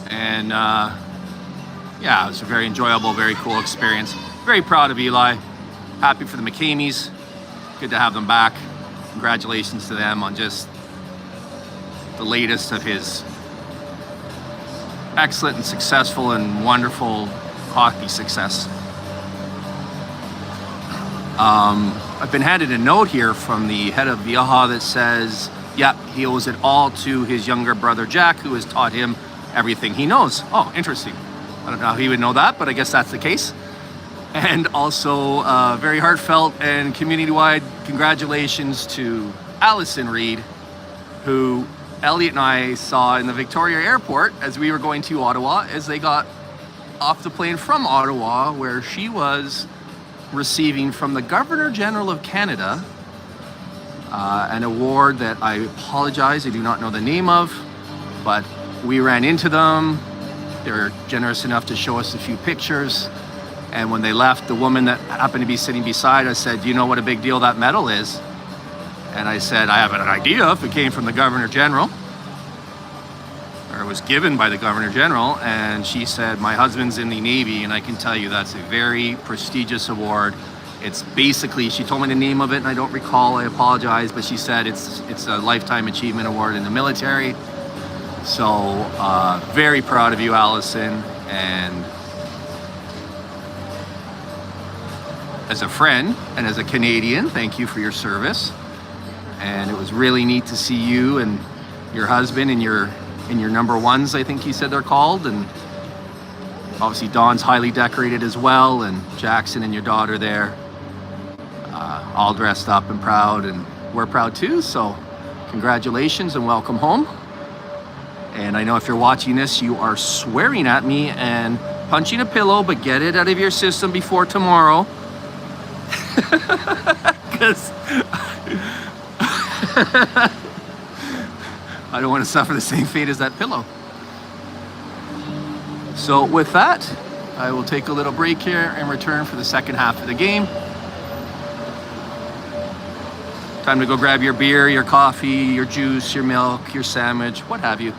And yeah, it was a very enjoyable, very cool experience. Very proud of Eli. Happy for the McCameys. Good to have them back. Congratulations to them on just the latest of his excellent and successful and wonderful hockey success. I've been handed a note here from the head of VIAHA that says, yeah, he owes it all to his younger brother Jack, who has taught him everything he knows. Oh, interesting. I don't know how he would know that, but I guess that's the case. And also very heartfelt and community-wide congratulations to Allison Reed, who Elliot and I saw in the Victoria airport as we were going to Ottawa, as they got off the plane from Ottawa, where she was receiving from the Governor General of Canada an award that I apologize, I do not know the name of, but we ran into them. They were generous enough to show us a few pictures. And when they left, the woman that happened to be sitting beside us said, "Do you know what a big deal that medal is?" And I said, "I have an idea if it came from the Governor General, or it was given by the Governor General." And she said, "My husband's in the Navy, and I can tell you that's a very prestigious award. It's basically," she told me the name of it, and I don't recall, I apologize, but she said it's a Lifetime Achievement Award in the military. So very proud of you, Allison, and as a friend and as a Canadian, thank you for your service. And it was really neat to see you and your husband and your number ones, I think you said they're called, and obviously Dawn's highly decorated as well, and Jackson and your daughter there, all dressed up and proud, and we're proud too. So congratulations and welcome home. And I know if you're watching this, you are swearing at me and punching a pillow, but get it out of your system before tomorrow. Because I don't want to suffer the same fate as that pillow. So with that, I will take a little break here and return for the second half of the game. Time to go grab your beer, your coffee, your juice, your milk, your sandwich, what have you.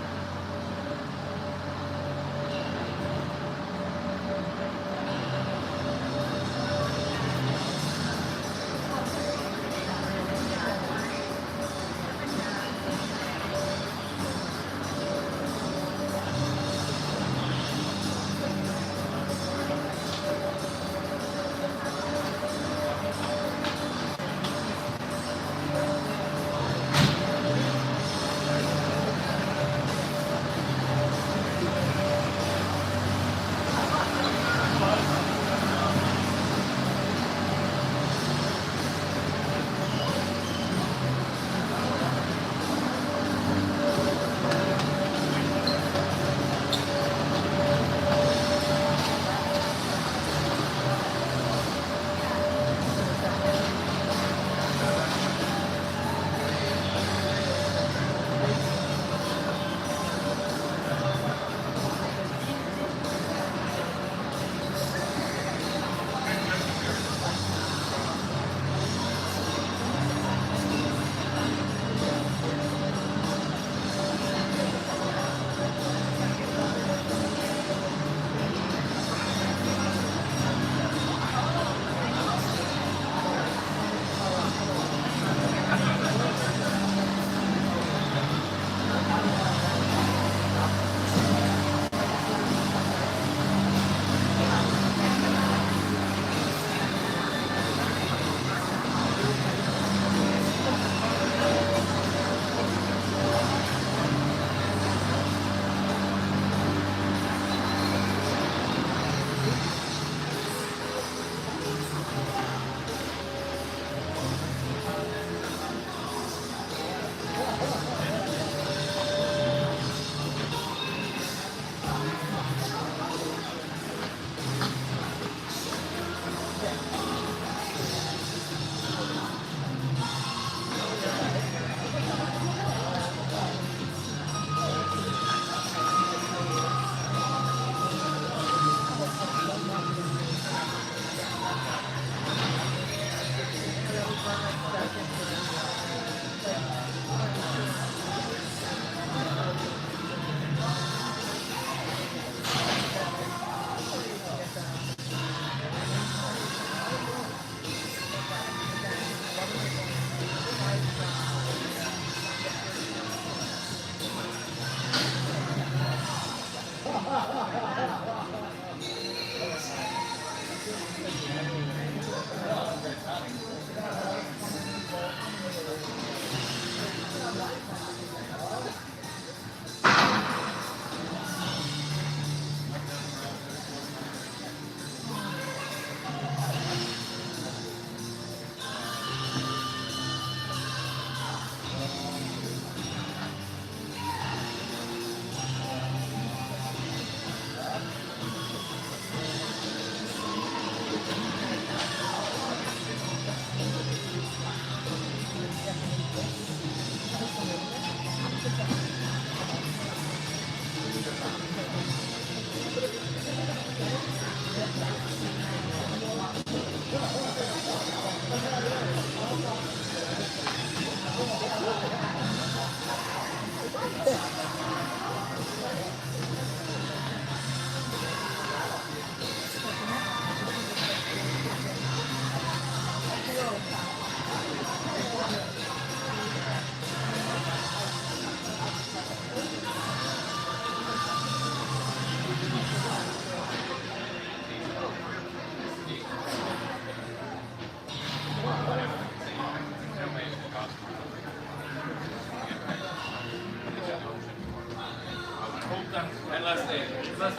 It's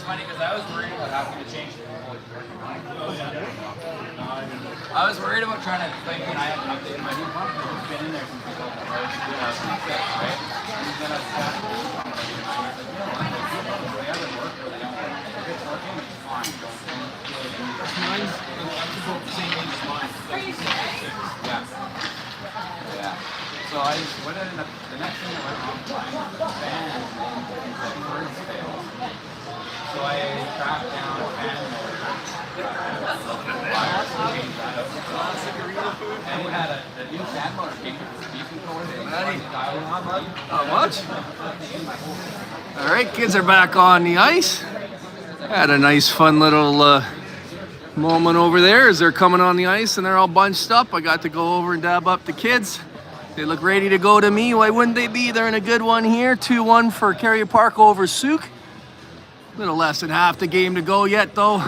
funny because I was worried about having to change the whole I was worried about trying to think when I had updated my new pump because it's been in there since we built the road. Right? And then I was Mine's about the same age as mine. Yeah. Yeah. So what ended up, the next thing I went wrong buying was the fan and the birds failed. So I tracked down a fan motor. And we had a new fan motor came with a speaking cord. Not much. All right, kids are back on the ice. Had a nice, fun little moment over there as they're coming on the ice and they're all bunched up. I got to go over and dab up the kids. They look ready to go to me. Why wouldn't they be? They're in a good one here. 2-1 for Kerry Park over Sooke. A little less than half the game to go yet, though.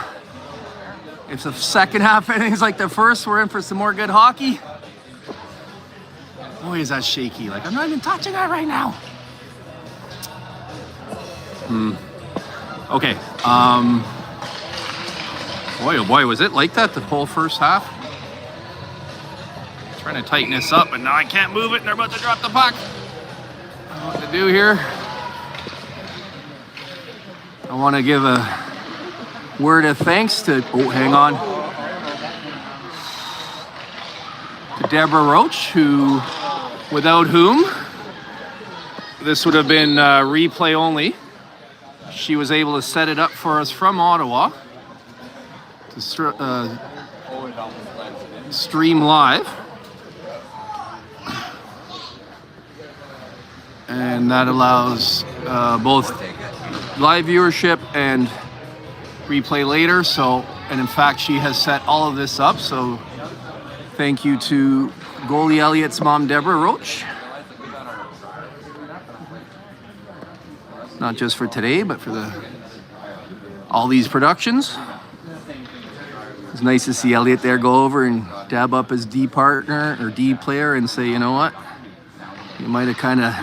If the second half innings like the first, we're in for some more good hockey. Boy, is that shaky. Like, I'm not even touching that right now. Okay. Boy, oh boy, was it like that the whole first half? Trying to tighten this up, but now I can't move it, and they're about to drop the puck. I don't know what to do here. I want to give a word of thanks to, hang on, to Deborah Roach, who, without whom, this would have been replay only. She was able to set it up for us from Ottawa to stream live. And that allows both live viewership and replay later. So, and in fact, she has set all of this up. So thank you to goalie Elliot's mom, Deborah Roach. Not just for today, but for all these productions. It's nice to see Elliot there go over and dab up his D partner or D player and say, you know what? You might have kind of...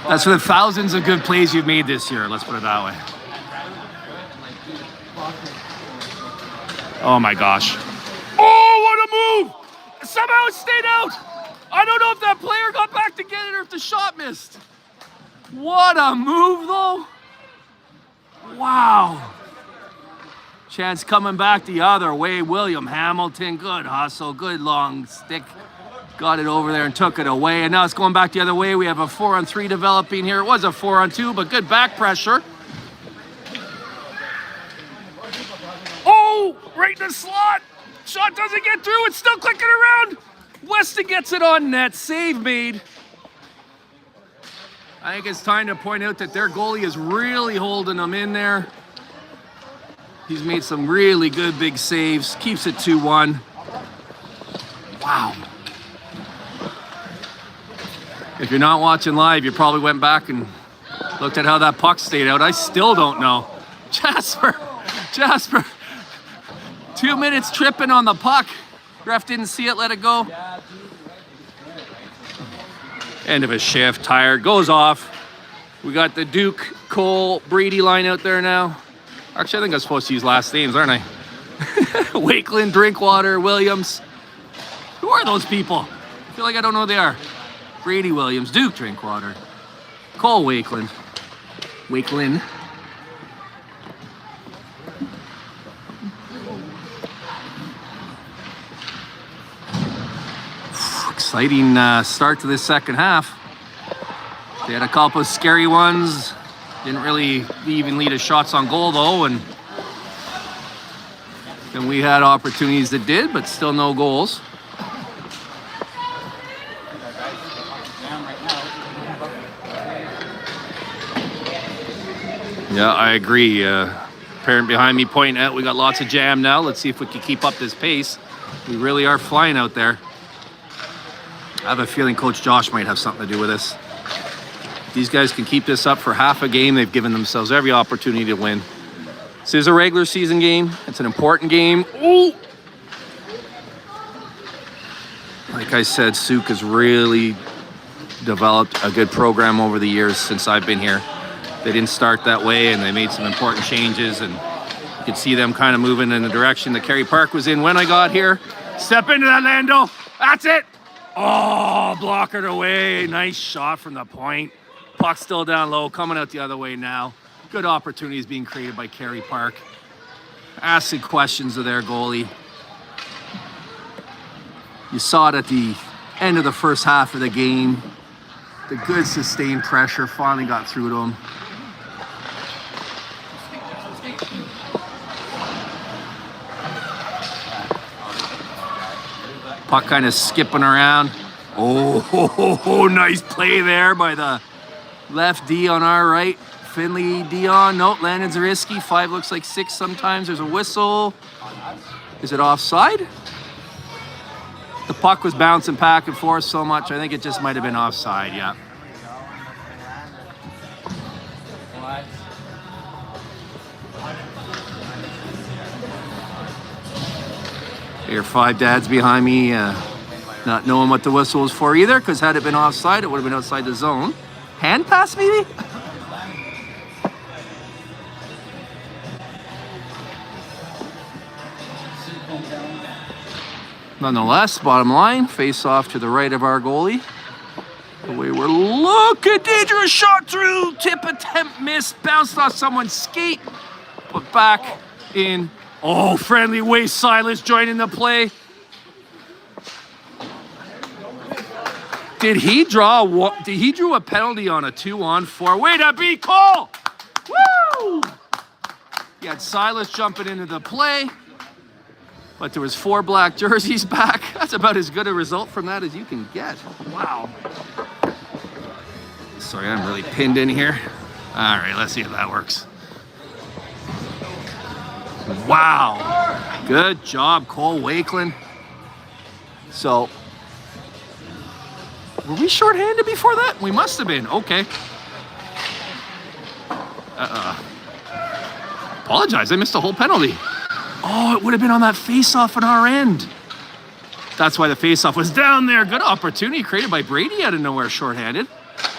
That's for the thousands of good plays you've made this year. Let's put it that way. Oh my gosh. Oh, what a move! Somehow it stayed out. I don't know if that player got back to get it or if the shot missed. What a move, though. Wow. Chance coming back the other way. William Hamilton, good hustle, good long stick. Got it over there and took it away. And now it's going back the other way. We have a 4-on-3 developing here. It was a 4-on-2, but good back pressure. Oh, right in the slot. Shot doesn't get through. It's still clicking around. Weston gets it on net. Save made. I think it's time to point out that their goalie is really holding them in there. He's made some really good big saves. Keeps it 2-1. Wow. If you're not watching live, you probably went back and looked at how that puck stayed out. I still don't know. Jasper. 2 minutes tripping on the puck. Ref didn't see it, let it go. End of his shift, tired, goes off. We got the Duke, Cole, Brady line out there now. Actually, I think I'm supposed to use last names, aren't I? Wakeland, Drinkwater, Williams. Who are those people? I feel like I don't know who they are. Brady Williams, Duke Drinkwater, Cole Wakeland. Exciting start to this second half. They had a couple of scary ones. Didn't really even lead us shots on goal though, and then we had opportunities that did, but still no goals. Yeah, I agree. Parent behind me pointing out we got lots of jam now. Let's see if we can keep up this pace. We really are flying out there. I have a feeling Coach Josh might have something to do with this. If these guys can keep this up for half a game, they've given themselves every opportunity to win. This is a regular season game. It's an important game. Ooh! Like, like I said, Sooke has really developed a good program over the years since I've been here. They didn't start that way, and they made some important changes, and you can see them kind of moving in the direction that Kerry Park was in when I got here. Step into that, Lando. That's it. Oh, blockered away. Nice shot from the point. Puck still down low, coming out the other way now. Good opportunities being created by Kerry Park. Asking questions of their goalie. You saw it at the end of the first half of the game. The good sustained pressure finally got through to him. Puck kind of skipping around. Oh, nice play there by the left D on our right. Finley Dion. Nope, Landon's risky. 5 looks like 6 sometimes. There's a whistle. Is it offside? The puck was bouncing back and forth so much, I think it just might have been offside, yeah. Here, 5 dads behind me, not knowing what the whistle was for either, because had it been offside, it would have been outside the zone. Hand pass, maybe? Nonetheless, bottom line, face off to the right of our goalie. The way we're looking, dangerous shot through, tip attempt, miss, bounced off someone's skate, but back in. Oh, friendly waste, Silas joining the play. Did he drew a penalty on a 2-on-4? Way to be Cole! Woo! He had Silas jumping into the play. But there was 4 black jerseys back. That's about as good a result from that as you can get. Wow. Sorry, I'm really pinned in here. All right, let's see if that works. Wow. Good job, Cole Wakeland. So, were we shorthanded before that? We must have been. Okay. Apologize, I missed a whole penalty. Oh, it would have been on that face-off on our end. That's why the face-off was down there. Good opportunity created by Brady out of nowhere, shorthanded.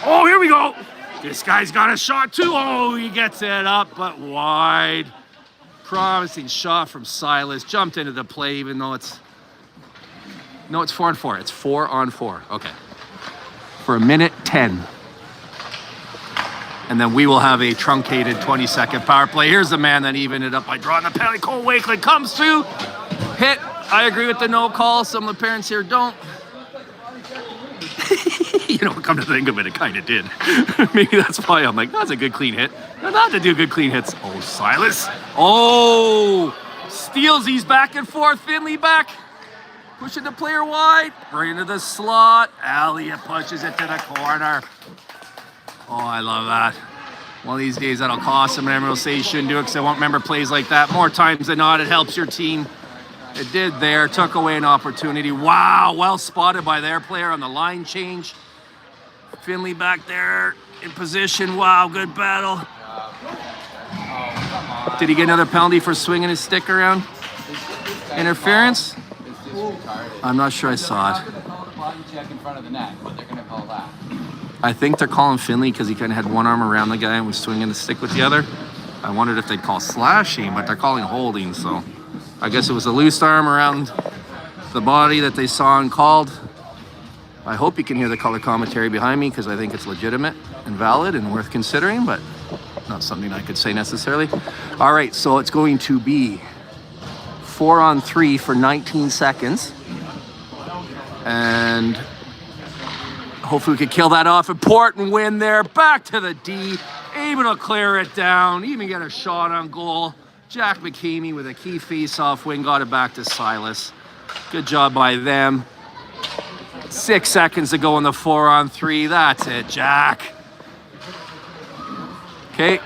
Oh, here we go. This guy's got a shot too. Oh, he gets it up, but wide. Promising shot from Silas. Jumped into the play, even though it's... No, it's 4-on-4. It's 4-on-4. Okay. For 1:10. And then we will have a truncated 20-second power play. Here's the man that evened it up by drawing the penalty. Cole Wakeland comes through. Hit. I agree with the no call. Some of the parents here don't. You know, come to think of it, it kind of did. Maybe that's why I'm like, that's a good clean hit. They're not to do good clean hits. Oh, Silas. Oh, steals these back and forth. Finley back. Pushing the player wide. Right into the slot. Elliott pushes it to the corner. Oh, I love that. One of these days that'll cost them, and everyone will say you shouldn't do it because they won't remember plays like that. More times than not, it helps your team. It did there. Took away an opportunity. Wow, well spotted by their player on the line change. Finley back there in position. Wow, good battle. Did he get another penalty for swinging his stick around? Interference? I'm not sure I saw it. Check in front of the net, but they're gonna call that. I think they're calling Finley because he kind of had one arm around the guy and was swinging the stick with the other. I wondered if they'd call slashing, but they're calling holding, so I guess it was a loose arm around the body that they saw and called. I hope you can hear the color commentary behind me because I think it's legitimate and valid and worth considering, but not something I could say necessarily. All right, so it's going to be 4-on-3 for 19 seconds. And hopefully we could kill that off. Important win there. Back to the D. Able to clear it down. Even get a shot on goal. Jack McCamey with a key face-off win. Got it back to Silas. Good job by them. 6 seconds to go in the 4-on-3. That's it, Jack. Okay.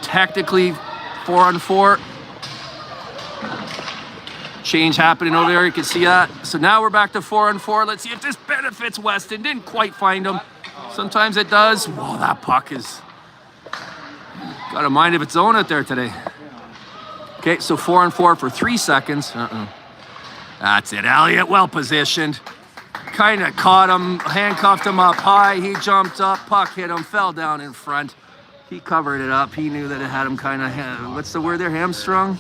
Technically 4-on-4. Change happening over there, you can see that. So now we're back to 4-on-4. Let's see if this benefits Weston. Didn't quite find him. Sometimes it does. Whoa, that puck is got a mind of its own out there today. Okay, so 4-on-4 for 3 seconds. That's it, Elliott, well positioned. kind of caught him, handcuffed him up high. He jumped up, puck hit him, fell down in front. He covered it up. He knew that it had him kind of, what's the word there, hamstrung?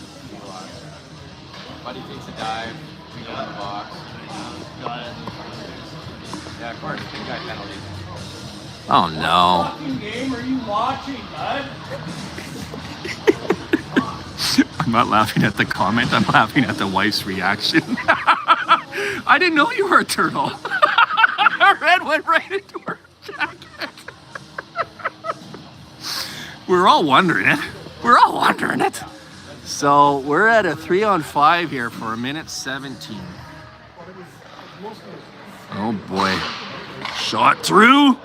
Buddy takes a dive, we go in the box. Yeah, of course, big guy penalty. Oh no. What fucking game are you watching, bud? I'm not laughing at the comment, I'm laughing at the wife's reaction. I didn't know you were a turtle. Her head went right into her jacket. We're all wondering it. We're all wondering it. So we're at a 3-on-5 here for a minute 17. Oh boy. Shot through.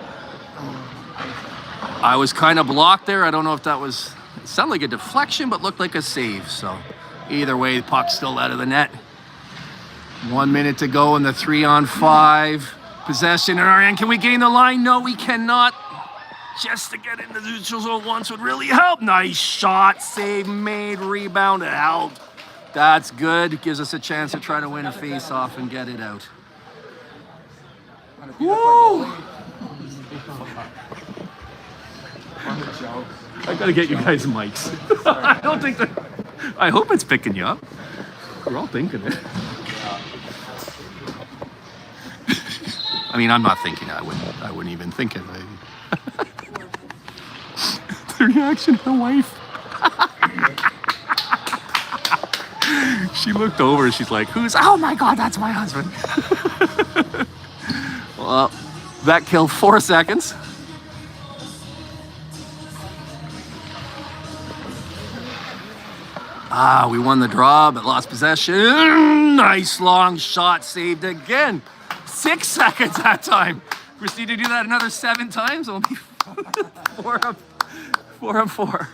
I was kind of blocked there. I don't know if that was, it sounded like a deflection, but looked like a save. So either way, the puck's still out of the net. 1 minute to go in the 3-on-5. Possession in our end. Can we gain the line? No, we cannot. Just to get into the neutral zone once would really help. Nice shot, save made, rebound, it helped. That's good. Gives us a chance to try to win a face-off and get it out. Woo! I gotta get you guys mics. I don't think that. I hope it's picking you up. We're all thinking it. I mean, I'm not thinking it. I wouldn't even think it. The reaction of the wife. She looked over. She's like, "Who's? Oh my God, that's my husband." Well, that killed 4 seconds. We won the draw, but lost possession. Nice long shot, saved again. 6 seconds that time. Proceed to do that another 7 times. Only 4 on 4.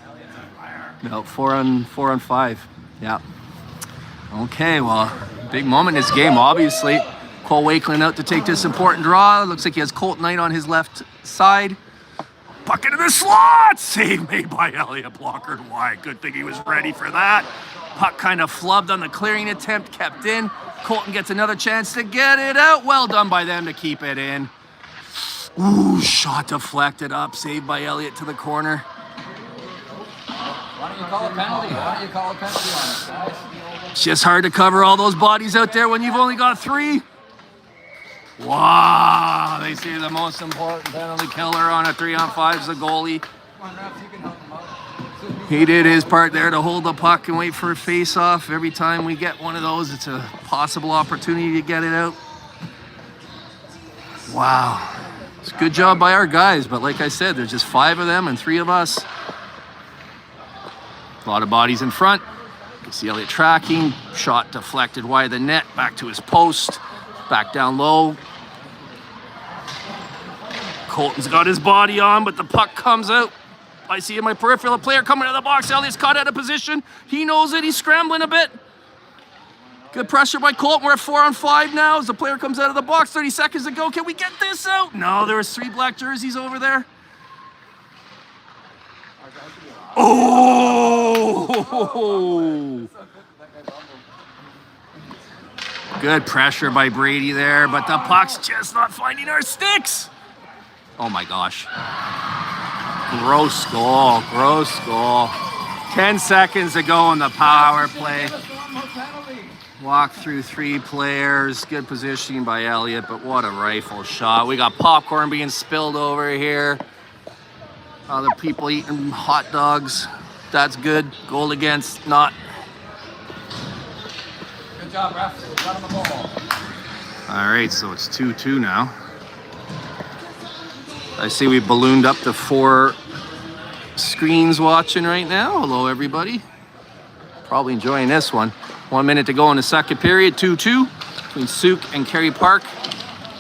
No, 4 on 5. Yeah. Okay, well, big moment in this game, obviously. Cole Wakeland out to take this important draw. Looks like he has Colt Knight on his left side. Puck into the slot! Save made by Elliott, blockered wide. Good thing he was ready for that. Puck kind of flubbed on the clearing attempt, kept in. Colton gets another chance to get it out. Well done by them to keep it in. Ooh, shot deflected up, saved by Elliott to the corner. Why don't you call a penalty? Why don't you call a penalty on it, guys? It's just hard to cover all those bodies out there when you've only got 3. Wow, they say the most important penalty killer on a 3-on-5 is the goalie. Come on, refs, you can help him out. He did his part there to hold the puck and wait for a face-off. Every time we get one of those, it's a possible opportunity to get it out. Wow. It's a good job by our guys, but like I said, there's just 5 of them and 3 of us. A lot of bodies in front. You can see Elliott tracking. Shot deflected wide of the net, back to his post. Back down low. Colton's got his body on, but the puck comes out. I see in my peripheral a player coming out of the box. Elliott's caught out of position. He knows it. He's scrambling a bit. Good pressure by Colton. We're at 4-on-5 now as the player comes out of the box. 30 seconds to go. Can we get this out? No, there was 3 black jerseys over there. Oh! Good pressure by Brady there, but the puck's just not finding our sticks. Oh my gosh. Gross goal, gross goal. 10 seconds to go on the power play. Walk through 3 players. Good positioning by Elliott, but what a rifle shot. We got popcorn being spilled over here. Other people eating hot dogs. That's good. Goal against, not. Good job, refs. Got him a goal. All right, so it's 2-2 now. I see we ballooned up to 4 screens watching right now. Hello, everybody. Probably enjoying this one. 1 minute to go in the second period. 2-2 between Sooke and Kerry Park.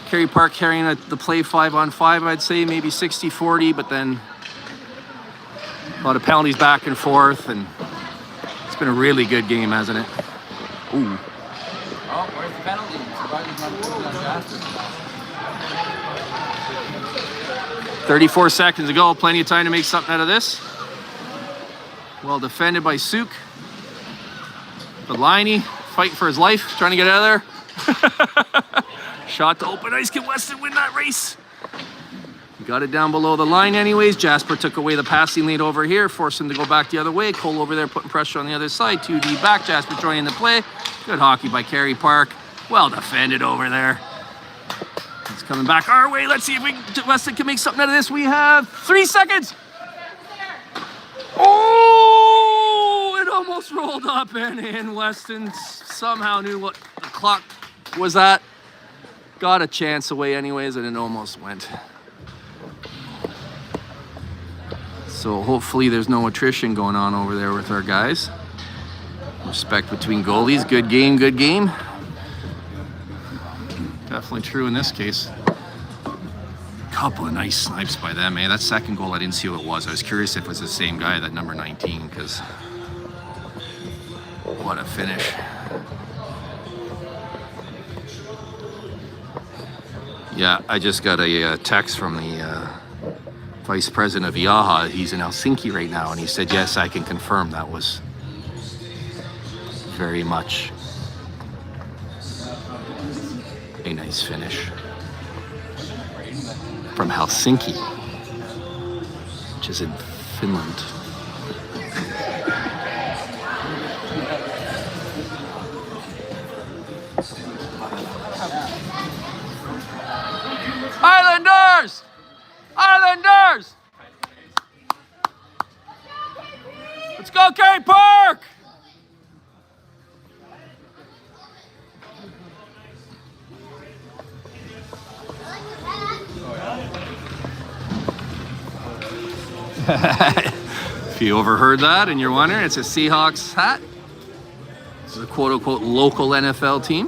Kerry Park carrying the play 5-on-5, I'd say, maybe 60-40, but then a lot of penalties back and forth, and it's been a really good game, hasn't it? Ooh. Oh, where's the penalty? Survivors not doing that faster. 34 seconds to go. Plenty of time to make something out of this. Well defended by Sooke. But Liney fighting for his life, trying to get out of there. Shot to open ice. Can Weston win that race? Got it down below the line anyways. Jasper took away the passing lead over here, forced him to go back the other way. Cole over there putting pressure on the other side. 2D back. Jasper joining the play. Good hockey by Kerry Park. Well defended over there. It's coming back our way. Let's see if Weston can make something out of this. We have 3 seconds. Oh, it almost rolled up and in. Weston somehow knew what the clock was at. Got a chance away anyways, and it almost went. So hopefully there's no attrition going on over there with our guys. Respect between goalies. Good game, good game. Definitely true in this case. Couple of nice snipes by them, eh? That second goal, I didn't see who it was. I was curious if it was the same guy, that number 19, because what a finish. Yeah, I just got a text from the Vice President of VIAHA. He's in Helsinki right now, and he said, yes, I can confirm that was very much a nice finish. From Helsinki, which is in Finland. Islanders! Islanders! Let's go, Kerry Park! If you overheard that and you're wondering, it's a Seahawks hat. This is a quote-unquote local NFL team.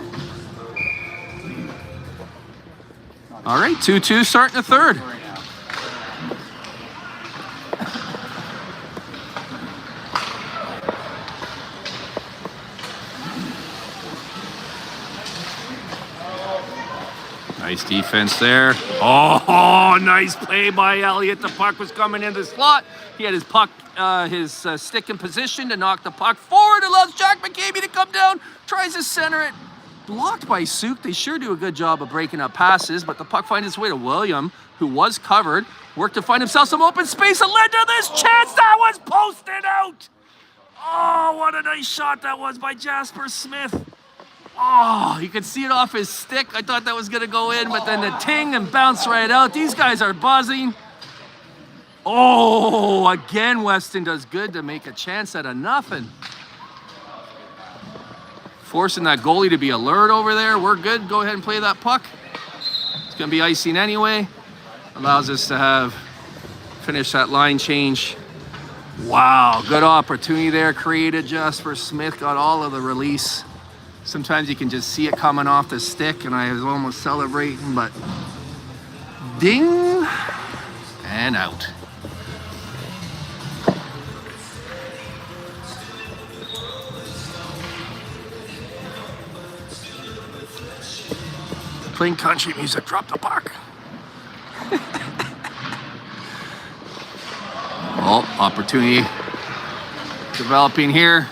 All right, 2-2 starting the third. Nice defense there. Oh, nice play by Elliott. The puck was coming in the slot. He had his puck, stick in position to knock the puck forward. Allows Jack McCabe to come down. Tries to center it. Blocked by Sooke. They sure do a good job of breaking up passes, but the puck finds its way to William, who was covered. Worked to find himself some open space and led to this chance that was posted out. Oh, what a nice shot that was by Jasper Smith. Oh, you could see it off his stick. I thought that was going to go in, but then the ting and bounce right out. These guys are buzzing. Oh, again, Weston does good to make a chance out of nothing. Forcing that goalie to be alert over there. We're good. Go ahead and play that puck. It's going to be icing anyway. Allows us to finish that line change. Wow, good opportunity there created. Jasper Smith got all of the release. Sometimes you can just see it coming off the stick, and I was almost celebrating, but ding and out. Playing country music, drop the puck. Oh, opportunity developing here.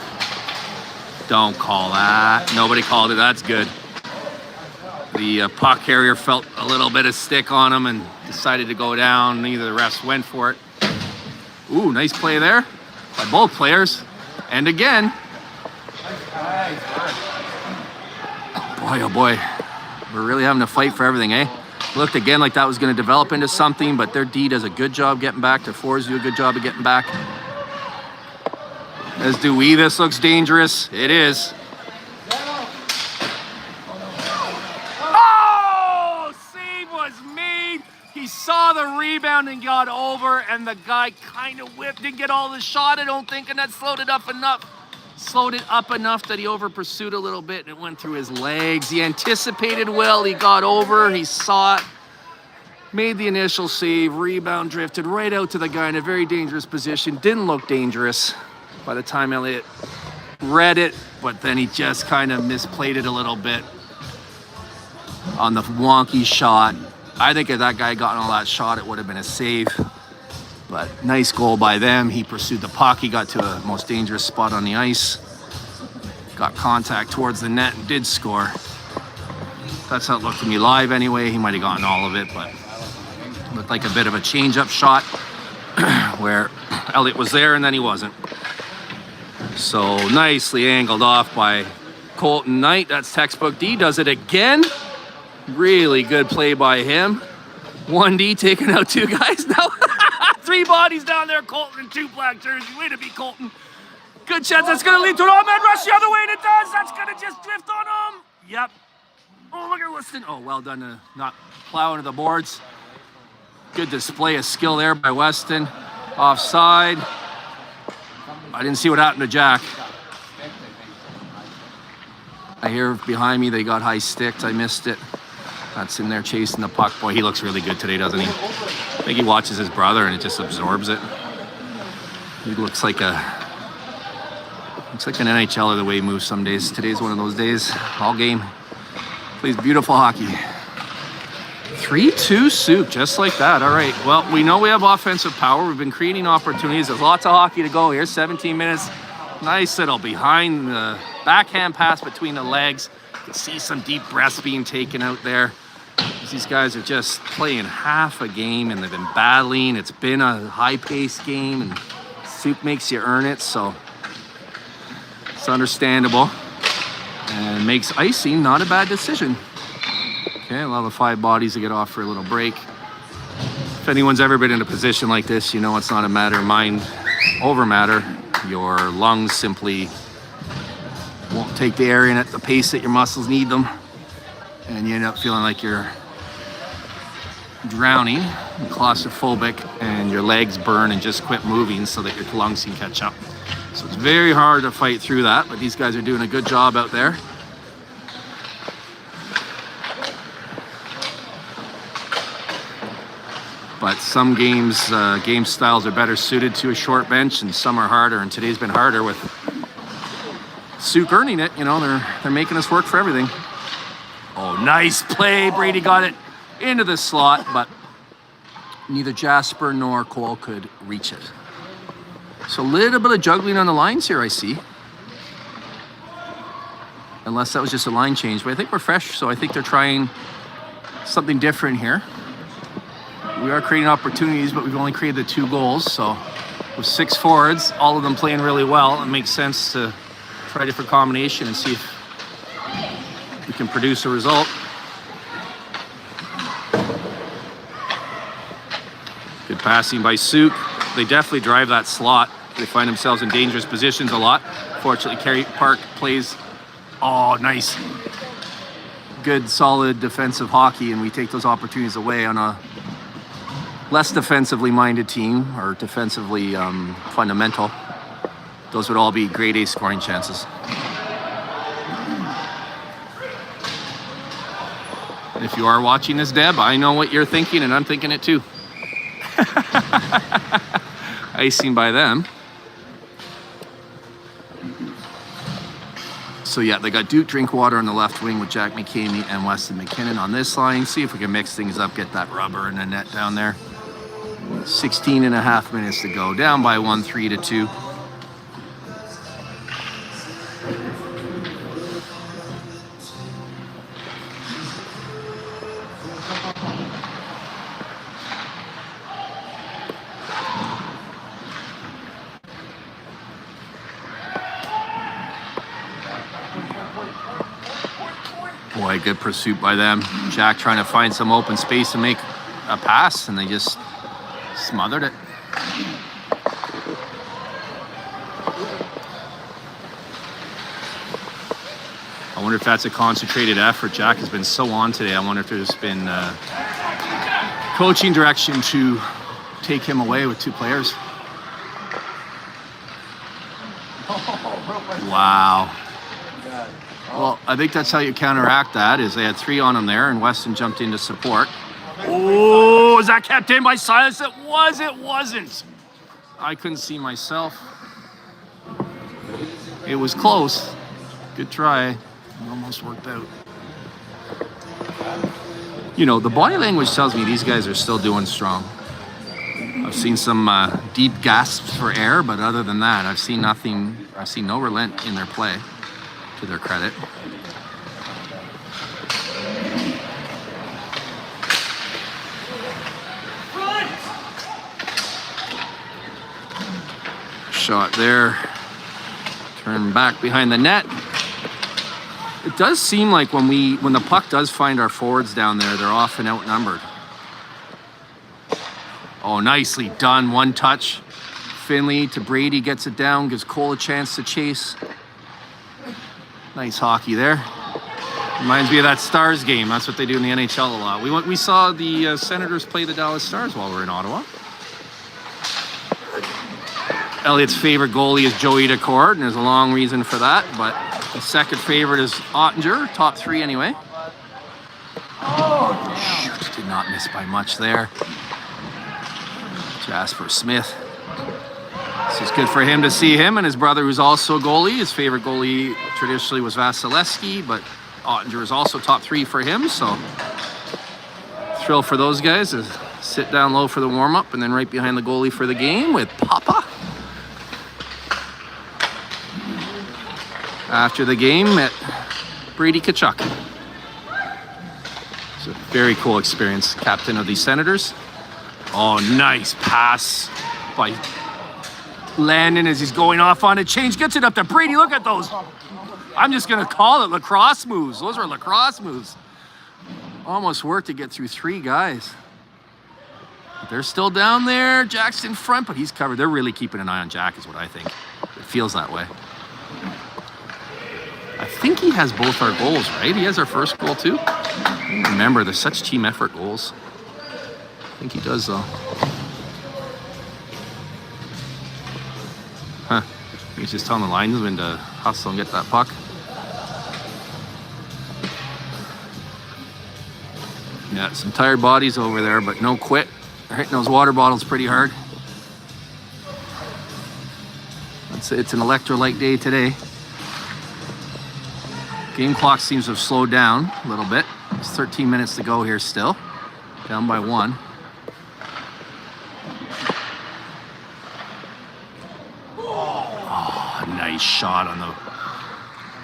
Don't call that. Nobody called it. That's good. The puck carrier felt a little bit of stick on him and decided to go down. Neither of the refs went for it. Ooh, nice play there by both players. And again. Boy, oh boy. We're really having to fight for everything, eh? Looked again like that was going to develop into something, but their D does a good job getting back. Their fours do a good job of getting back. As do we. This looks dangerous. It is. Oh! Save was made. He saw the rebound and got over, and the guy kind of whipped. Didn't get all the shot, I don't think, and that slowed it up enough. Slowed it up enough that he over pursued a little bit, and it went through his legs. He anticipated well. He got over. He saw it. Made the initial save. Rebound drifted right out to the guy in a very dangerous position. Didn't look dangerous by the time Elliott read it, but then he just kind of misplayed it a little bit on the wonky shot. I think if that guy had gotten all that shot, it would have been a save. But nice goal by them. He pursued the puck. He got to the most dangerous spot on the ice. Got contact towards the net and did score. That's how it looked to me live anyway. He might have gotten all of it, but looked like a bit of a change-up shot where Elliott was there and then he wasn't. So nicely angled off by Colton Knight. That's textbook D. Does it again. Really good play by him. 1D taking out 2 guys now. 3 bodies down there, Colton, and 2 black jerseys. Way to be Colton. Good chance that's going to lead to an all-man rush the other way, and it does. That's going to just drift on him. Yep. Oh, look at Weston. Oh, well done to not plow into the boards. Good display of skill there by Weston. Offside. I didn't see what happened to Jack. I hear behind me they got high sticks. I missed it. That's in there chasing the puck. Boy, he looks really good today, doesn't he? I think he watches his brother and it just absorbs it. He looks like an NHLer the way he moves some days. Today's one of those days. All game. Plays beautiful hockey. 3-2 Sooke, just like that. All right. Well, we know we have offensive power. We've been creating opportunities. There's lots of hockey to go here. 17 minutes. Nice little behind the backhand pass between the legs. You can see some deep breaths being taken out there. These guys are just playing half a game and they've been battling. It's been a high-paced game and Sooke makes you earn it, so it's understandable. And makes icing not a bad decision. Okay, allow the 5 bodies to get off for a little break. If anyone's ever been in a position like this, you know it's not a matter of mind over matter. Your lungs simply won't take the air in at the pace that your muscles need them. And you end up feeling like you're drowning, claustrophobic, and your legs burn and just quit moving so that your lungs can catch up. So it's very hard to fight through that, but these guys are doing a good job out there. But some games, game styles are better suited to a short bench, and some are harder. And today's been harder with Sooke earning it. You know, they're making us work for everything. Oh, nice play. Brady got it into the slot, but neither Jasper nor Cole could reach it. So a little bit of juggling on the lines here, I see. Unless that was just a line change. But I think we're fresh, so I think they're trying something different here. We are creating opportunities, but we've only created the 2 goals. So with 6 forwards, all of them playing really well, it makes sense to try a different combination and see if we can produce a result. Good passing by Sooke. They definitely drive that slot. They find themselves in dangerous positions a lot. Fortunately, Kerry Park plays, oh, nice. Good, solid defensive hockey, and we take those opportunities away on a less defensively minded team or defensively fundamental. Those would all be grade A scoring chances. If you are watching this, Deb, I know what you're thinking, and I'm thinking it too. Icing by them. So yeah, they got Duke Drinkwater on the left wing with Jack McCamey and Weston McKinnon on this line. See if we can mix things up, get that rubber in the net down there. 16 and a half minutes to go. Down by 1, 3-2. Boy, good pursuit by them. Jack trying to find some open space to make a pass, and they just smothered it. I wonder if that's a concentrated effort. Jack has been so on today. I wonder if there's been coaching direction to take him away with 2 players. Wow. Well, I think that's how you counteract that, is they had 3 on him there, and Weston jumped in to support. Oh, is that kept in by Silas? It was, it wasn't. I couldn't see myself. It was close. Good try. It almost worked out. You know, the body language tells me these guys are still doing strong. I've seen some deep gasps for air, but other than that, I've seen nothing. I've seen no relent in their play, to their credit. shot there. Turn back behind the net. It does seem like when the puck does find our forwards down there, they're often outnumbered. Oh, nicely done. One touch. Finley to Brady, gets it down, gives Cole a chance to chase. Nice hockey there. Reminds me of that Stars game. That's what they do in the NHL a lot. We saw the Senators play the Dallas Stars while we were in Ottawa. Elliott's favorite goalie is Joey Decord, and there's a long reason for that, but the second favorite is Ottinger, top three anyway. Shoot, did not miss by much there. Jasper Smith. This is good for him to see him and his brother, who's also a goalie. His favorite goalie traditionally was Vasilevsky, but Ottinger is also top three for him, so thrill for those guys to sit down low for the warm-up and then right behind the goalie for the game with Papa. After the game, met Brady Tkachuk. It's a very cool experience, captain of the Senators. Oh, nice pass by Landon as he's going off on a change. Gets it up to Brady. Look at those. I'm just going to call it lacrosse moves. Those are lacrosse moves. Almost worked to get through three guys. But they're still down there. Jack's in front, but he's covered. They're really keeping an eye on Jack is what I think. It feels that way. I think he has both our goals, right? He has our first goal too. Remember, they're such team effort goals. I think he does though. Huh. He's just telling the linesman to hustle and get that puck. Yeah, some tired bodies over there, but no quit. They're hitting those water bottles pretty hard. It's an electrolyte day today. Game clock seems to have slowed down a little bit. It's 13 minutes to go here still. Down by one. Oh, nice shot on the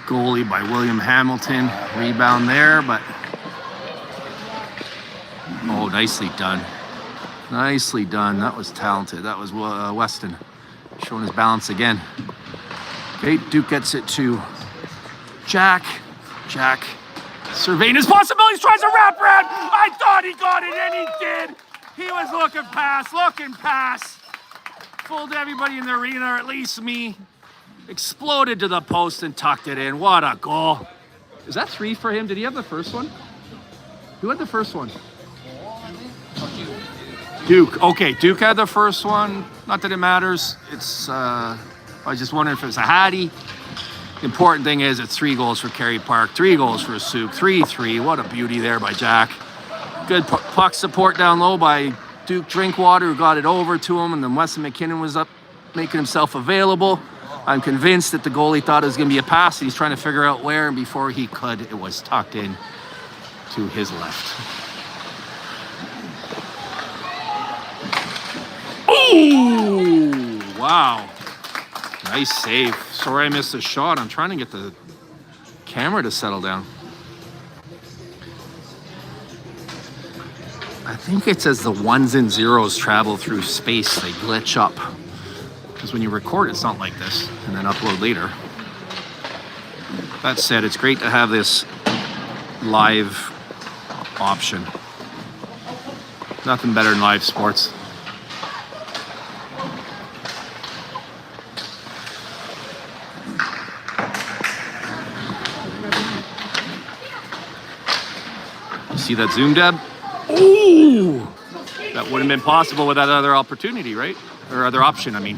goalie by William Hamilton. Rebound there, but... Oh, nicely done. Nicely done. That was talented. That was Weston showing his balance again. Okay, Duke gets it to Jack. Jack surveying his possibilities, tries a wrap around. I thought he got it, and he did. He was looking past. Fooled everybody in the arena, or at least me. Exploded to the post and tucked it in. What a goal. Is that three for him? Did he have the first one? Who had the first one? Duke. Okay, Duke had the first one. Not that it matters. It's, I was just wondering if it was a Hattie. The important thing is it's 3 goals for Kerry Park, 3 goals for Sooke, 3-3. What a beauty there by Jack. Good puck support down low by Duke Drinkwater, who got it over to him, and then Weston McKinnon was up making himself available. I'm convinced that the goalie thought it was going to be a pass. He's trying to figure out where, and before he could, it was tucked in to his left. Ooh! Wow. Nice save. Sorry I missed a shot. I'm trying to get the camera to settle down. I think it's as the ones and zeros travel through space, they glitch up. Because when you record, it's not like this, and then upload later. That said, it's great to have this live option. Nothing better than live sports. See that zoom, Deb? Ooh! That wouldn't have been possible with that other opportunity, right? Or other option, I mean.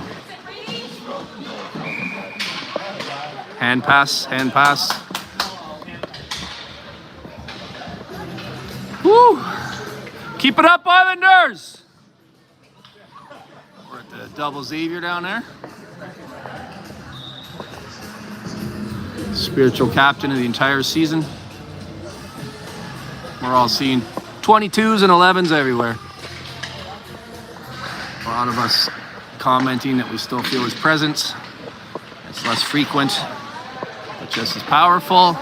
Hand pass. Woo! Keep it up, Islanders! We're at the double Xavier down there. Spiritual captain of the entire season. We're all seeing 22s and 11s everywhere. A lot of us commenting that we still feel his presence. It's less frequent, but just as powerful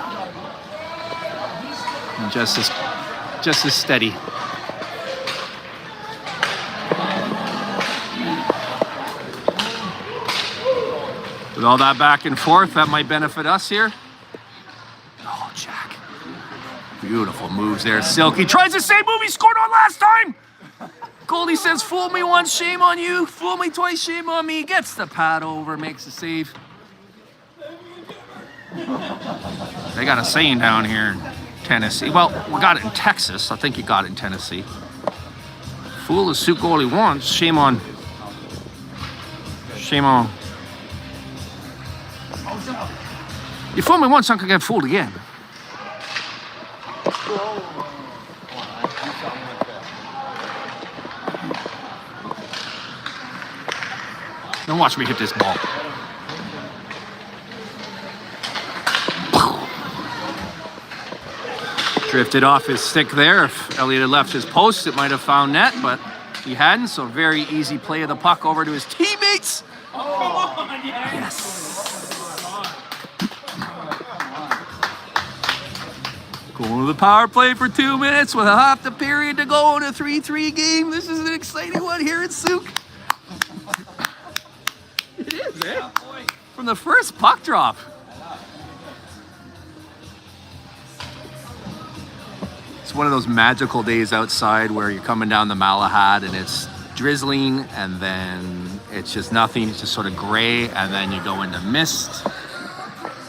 and just as steady. With all that back and forth, that might benefit us here. Oh, Jack. Beautiful moves there. Sooke tries the same move he scored on last time. Goldie says, fool me once, shame on you. Fool me twice, shame on me. Gets the pad over, makes the save. They got a saying down here in Tennessee. Well, we got it in Texas. I think you got it in Tennessee. Fool the Sooke goalie once, shame on. Shame on. You fool me once, I'm gonna get fooled again. Now watch me hit this ball. Drifted off his stick there. If Elliott had left his post, it might have found net, but he hadn't, so very easy play of the puck over to his teammates. Oh, come on, Yes. Going to the power play for 2 minutes with a half the period to go in a 3-3 game. This is an exciting one here at Sooke. It is, eh? From the first puck drop. It's one of those magical days outside where you're coming down the Malahat and it's drizzling and then it's just nothing. It's just sort of gray and then you go into mist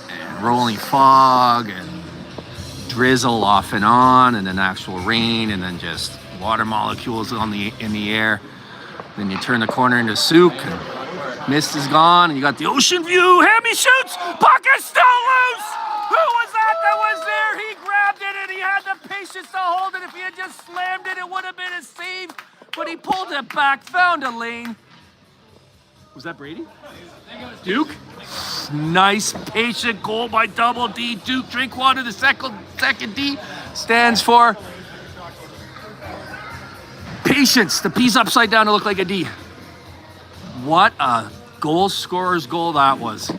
and rolling fog and drizzle off and on and then actual rain and then just water molecules in the air. Then you turn the corner into Sooke and mist is gone and you got the ocean view. Hammy shoots! Puck is still loose! Who was that was there? He grabbed it and he had the patience to hold it. If he had just slammed it, it would have been a save. But he pulled it back, found a lane. Was that Brady? Duke? Nice, patient goal by Double D. Duke Drinkwater, the second D, stands for patience. The P's upside down to look like a D. What a goal scorer's goal that was.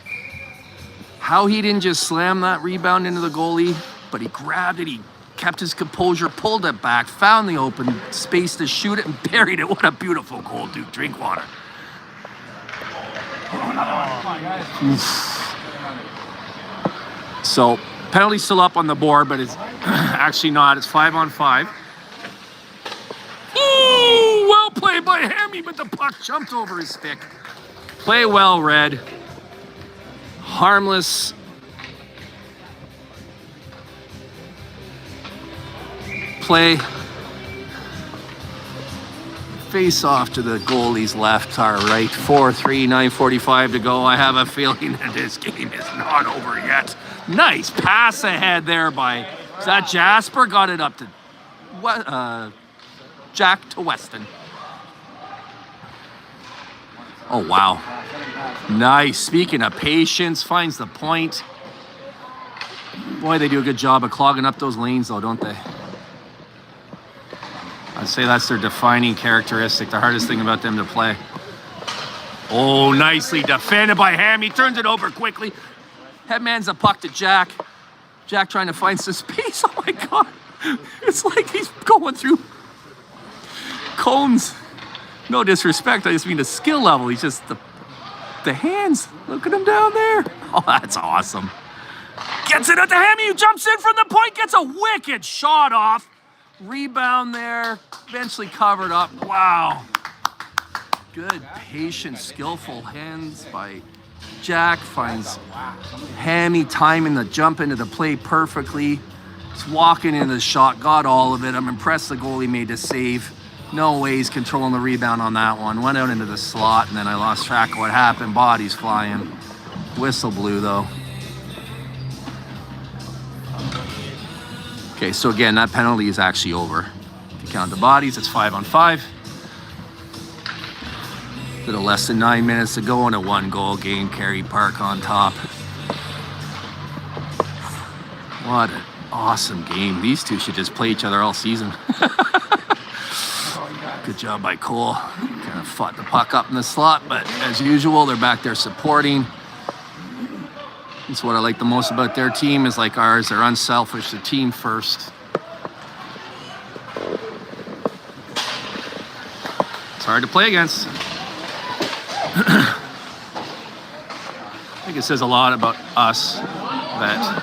How he didn't just slam that rebound into the goalie, but he grabbed it, he kept his composure, pulled it back, found the open space to shoot it, and buried it. What a beautiful goal, Duke Drinkwater. So, penalty still up on the board, but it's actually not. It's 5-on-5. Ooh, well played by Hammy, but the puck jumped over his stick. Play well, Red. Harmless. Play. Face off to the goalie's left, our right. 4-3, 9:45 to go. I have a feeling that this game is not over yet. Nice pass ahead there by, is that Jasper? Got it up to Jack to Weston. Oh, wow. Nice. Speaking of patience, finds the point. Boy, they do a good job of clogging up those lanes, though, don't they? I'd say that's their defining characteristic, the hardest thing about them to play. Oh, nicely defended by Hammy. Turns it over quickly. Headman's a puck to Jack. Jack trying to find some space. Oh, my God. It's like he's going through cones. No disrespect. I just mean the skill level. He's just the hands. Look at him down there. Oh, that's awesome. Gets it at the Hammy, who jumps in from the point, gets a wicked shot off. Rebound there, eventually covered up. Wow. Good, patient, skillful hands by Jack. Finds Hammy timing the jump into the play perfectly. He's walking into the shot, got all of it. I'm impressed the goalie made the save. No way he's controlling the rebound on that one. Went out into the slot, and then I lost track of what happened. Bodies flying. Whistle blew, though. Okay, so again, that penalty is actually over. If you count the bodies, it's 5-on-5. Little less than 9 minutes to go in a 1-goal game. Kerry Park on top. What an awesome game. These two should just play each other all season. Good job by Cole. Kind of fought the puck up in the slot, but as usual, they're back there supporting. That's what I like the most about their team, is like ours. They're unselfish, the team first. It's hard to play against. I think it says a lot about us that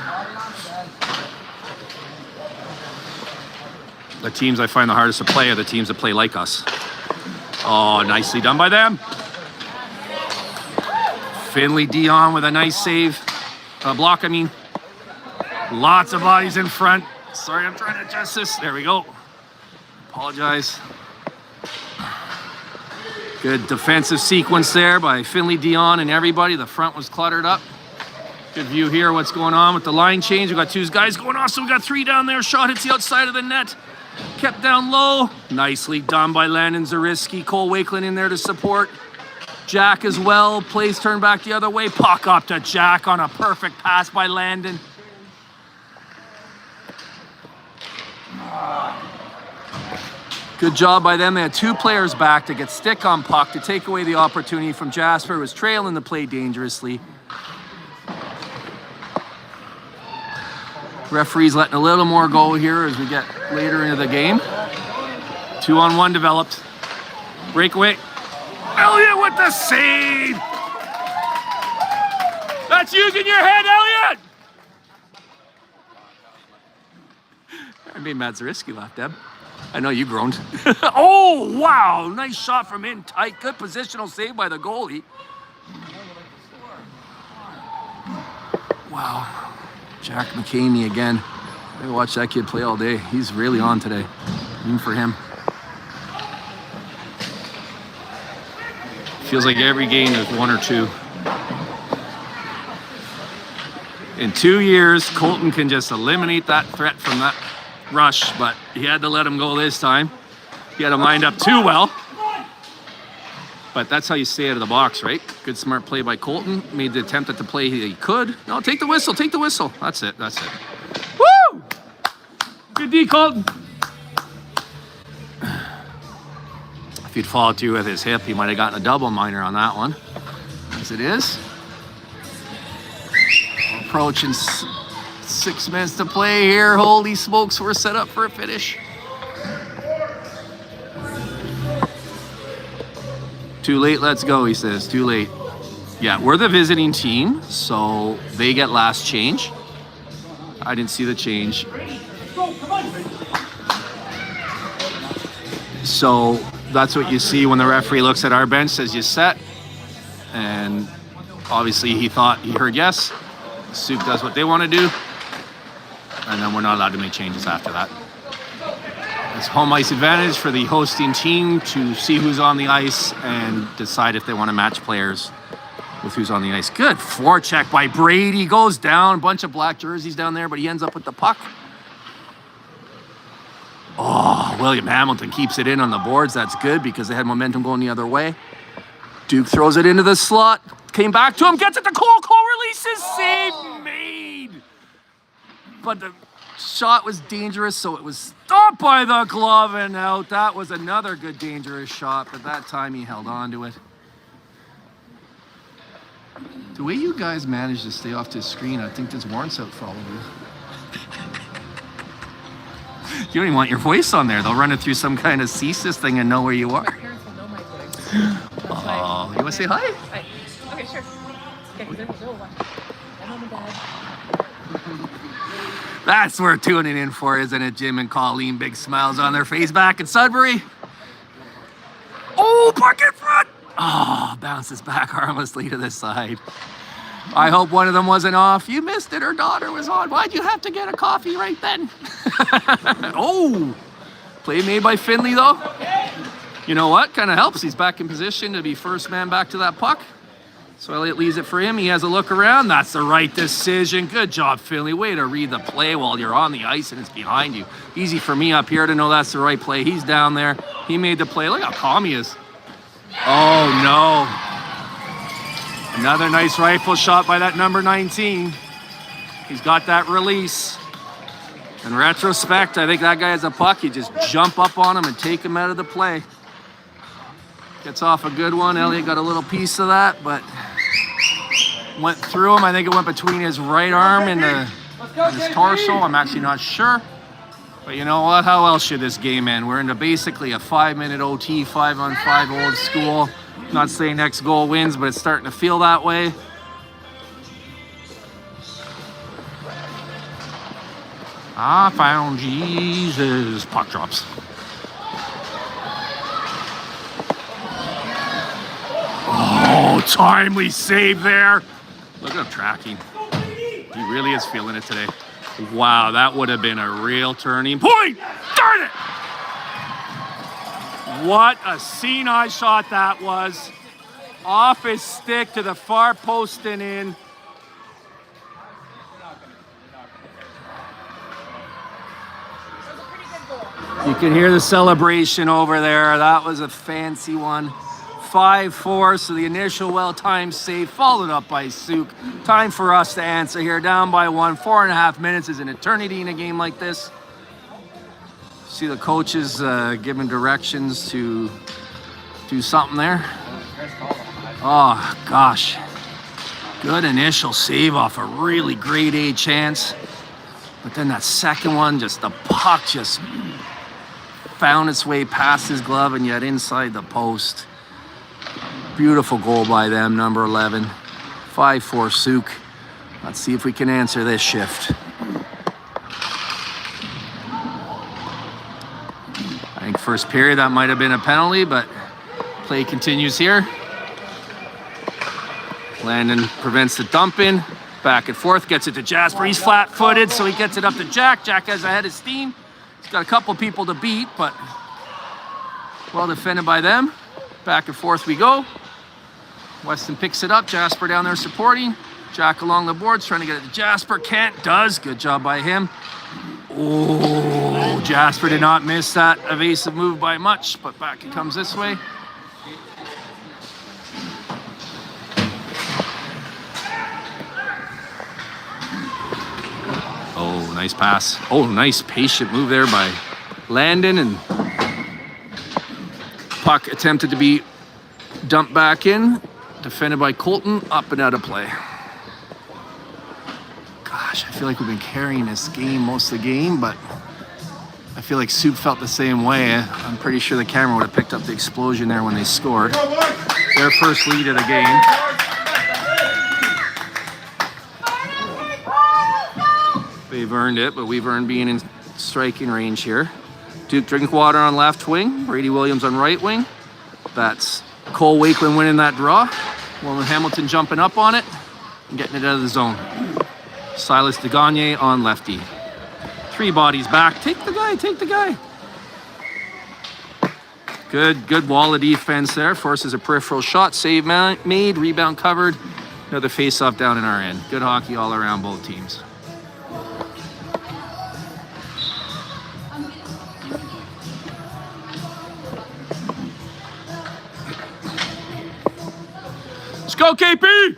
the teams I find the hardest to play are the teams that play like us. Oh, nicely done by them. Finley Dion with a nice save. Block, I mean. Lots of bodies in front. Sorry, I'm trying to adjust this. There we go. Apologize. Good defensive sequence there by Finley Dion and everybody. The front was cluttered up. Good view here, what's going on with the line change. We've got 2 guys going off, so we got 3 down there. Shot hits the outside of the net. Kept down low. Nicely done by Landon Zariski. Cole Wakeland in there to support. Jack as well. Plays turn back the other way. Puck up to Jack on a perfect pass by Landon. Good job by them. They had 2 players back to get stick on puck to take away the opportunity from Jasper, who was trailing the play dangerously. Referee's letting a little more go here as we get later into the game. 2-on-1 developed. Breakaway. Elliott with the save! That's using your head, Elliott! I made Matt Zariski laugh, Deb. I know you groaned. Oh, wow! Nice shot from in tight. Good positional save by the goalie. Wow. Jack McCamey again. I watch that kid play all day. He's really on today. Even for him. Feels like every game there's 1 or 2. In 2 years, Colton can just eliminate that threat from that rush, but he had to let him go this time. He had him lined up too well. But that's how you stay out of the box, right? Good smart play by Colton. Made the attempt at the play he could. No, take the whistle, take the whistle. That's it, that's it. Woo! Good D, Colton. If he'd followed through with his hip, he might have gotten a double minor on that one. As it is. Approaching 6 minutes to play here. Holy smokes, we're set up for a finish. Too late, let's go, he says. Too late. Yeah, we're the visiting team, so they get last change. I didn't see the change. So that's what you see when the referee looks at our bench, says you set. And obviously he thought he heard yes. Sooke does what they want to do. And then we're not allowed to make changes after that. It's home ice advantage for the hosting team to see who's on the ice and decide if they want to match players with who's on the ice. Good forecheck by Brady. Goes down. Bunch of black jerseys down there, but he ends up with the puck. Oh, William Hamilton keeps it in on the boards. That's good because they had momentum going the other way. Duke throws it into the slot. Came back to him. Gets it to Cole. Cole releases. Save made. But the shot was dangerous, so it was stopped by the glove and out. That was another good dangerous shot, but that time he held on to it. The way you guys managed to stay off this screen, I think this warrants out for all of you. You don't even want your voice on there. They'll run it through some kind of CSIS thing and know where you are. My parents will know my voice. Oh, you want to say hi? Hi. Okay, sure. Okay, because they'll watch. Hi, Mom and Dad. That's what we're tuning in for, isn't it, Jim and Colleen? Big smiles on their face back in Sudbury. Oh, puck in front! Oh, bounces back harmlessly to the side. I hope one of them wasn't off. You missed it, her daughter was on. Why'd you have to get a coffee right then? Oh, play made by Finley, though. You know what? Kind of helps. He's back in position to be first man back to that puck. So Elliott leaves it for him. He has a look around. That's the right decision. Good job, Finley. Way to read the play while you're on the ice and it's behind you. Easy for me up here to know that's the right play. He's down there. He made the play. Look how calm he is. Oh, no. Another nice rifle shot by that number 19. He's got that release. In retrospect, I think that guy has a puck. You just jump up on him and take him out of the play. Gets off a good one. Elliott got a little piece of that, but went through him. I think it went between his right arm and his torso. I'm actually not sure. But you know what? How else should this game end? We're into basically a 5-minute OT, 5-on-5 old school. Not saying next goal wins, but it's starting to feel that way. I found Jesus. Puck drops. Oh, timely save there. Look at him tracking. He really is feeling it today. Wow, that would have been a real turning point. Darn it! What a scene-eye shot that was. Off his stick to the far post and in. You can hear the celebration over there. That was a fancy one. 5-4, so the initial well-timed save followed up by Sooke. Time for us to answer here. Down by 1. 4.5 minutes is an eternity in a game like this. See the coaches giving directions to do something there. Oh, gosh. Good initial save off a really grade A chance. But then that second one, just the puck just found its way past his glove and yet inside the post. Beautiful goal by them, number 11. 5-4 Sooke. Let's see if we can answer this shift. I think first period that might have been a penalty, but play continues here. Landon prevents the dump in. Back and forth, gets it to Jasper. He's flat-footed, so he gets it up to Jack. Jack has a head of steam. He's got a couple people to beat, but well defended by them. Back and forth we go. Weston picks it up. Jasper down there supporting. Jack along the boards, trying to get it to Jasper. Can't, does. Good job by him. Oh, Jasper did not miss that evasive move by much, but back it comes this way. Oh, nice pass. Oh, nice patient move there by Landon, and puck attempted to be dumped back in. Defended by Colton, up and out of play. Gosh, I feel like we've been carrying this game most of the game, but I feel like Sooke felt the same way. I'm pretty sure the camera would have picked up the explosion there when they scored. Their first lead of the game. They've earned it, but we've earned being in striking range here. Duke Drinkwater on left wing, Brady Williams on right wing. That's Cole Wakeland winning that draw. William Hamilton jumping up on it and getting it out of the zone. Silas DeGagne on lefty. 3 bodies back. Take the guy, take the guy. Good wall of defense there. Forces a peripheral shot. Save made, rebound covered. Another face-off down in our end. Good hockey all around both teams. Let's go, KP!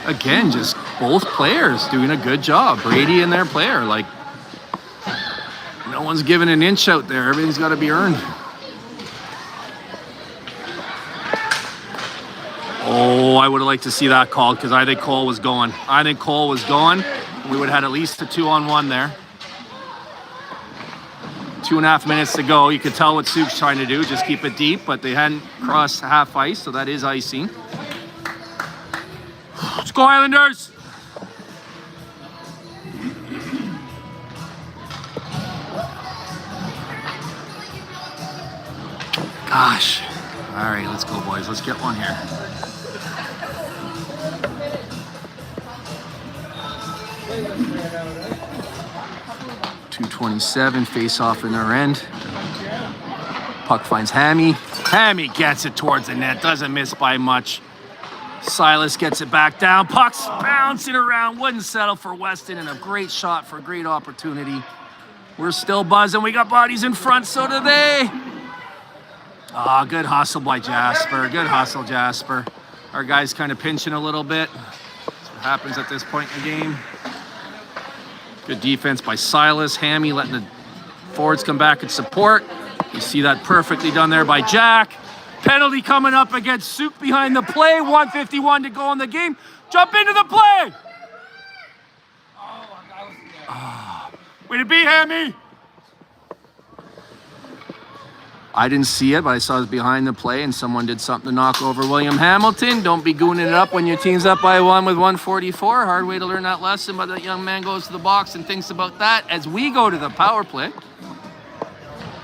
Again, just both players doing a good job. Brady and their player, like, no one's giving an inch out there. Everything's got to be earned. Oh, I would have liked to see that called because I think Cole was going. We would have had at least a 2-on-1 there. 2.5 minutes to go. You could tell what Sooke's trying to do, just keep it deep, but they hadn't crossed half ice, so that is icing. Let's go, Islanders! Gosh. All right, let's go, boys. Let's get one here. .227, face off in their end. Puck finds Hammy. Hammy gets it towards the net, doesn't miss by much. Silas gets it back down. Puck's bouncing around, wouldn't settle for Weston, and a great shot for a great opportunity. We're still buzzing. We got bodies in front, so do they. Ah, good hustle by Jasper. Good hustle, Jasper. Our guy's kind of pinching a little bit. That's what happens at this point in the game. Good defense by Silas. Hammy letting the forwards come back and support. You see that perfectly done there by Jack. Penalty coming up against Sooke behind the play. 1:51 to go in the game. Jump into the play. Way to be, Hammy. I didn't see it, but I saw it was behind the play, and someone did something to knock over William Hamilton. Don't be gooning it up when your team's up by 1 with 1:44. Hard way to learn that lesson, but that young man goes to the box and thinks about that as we go to the power play.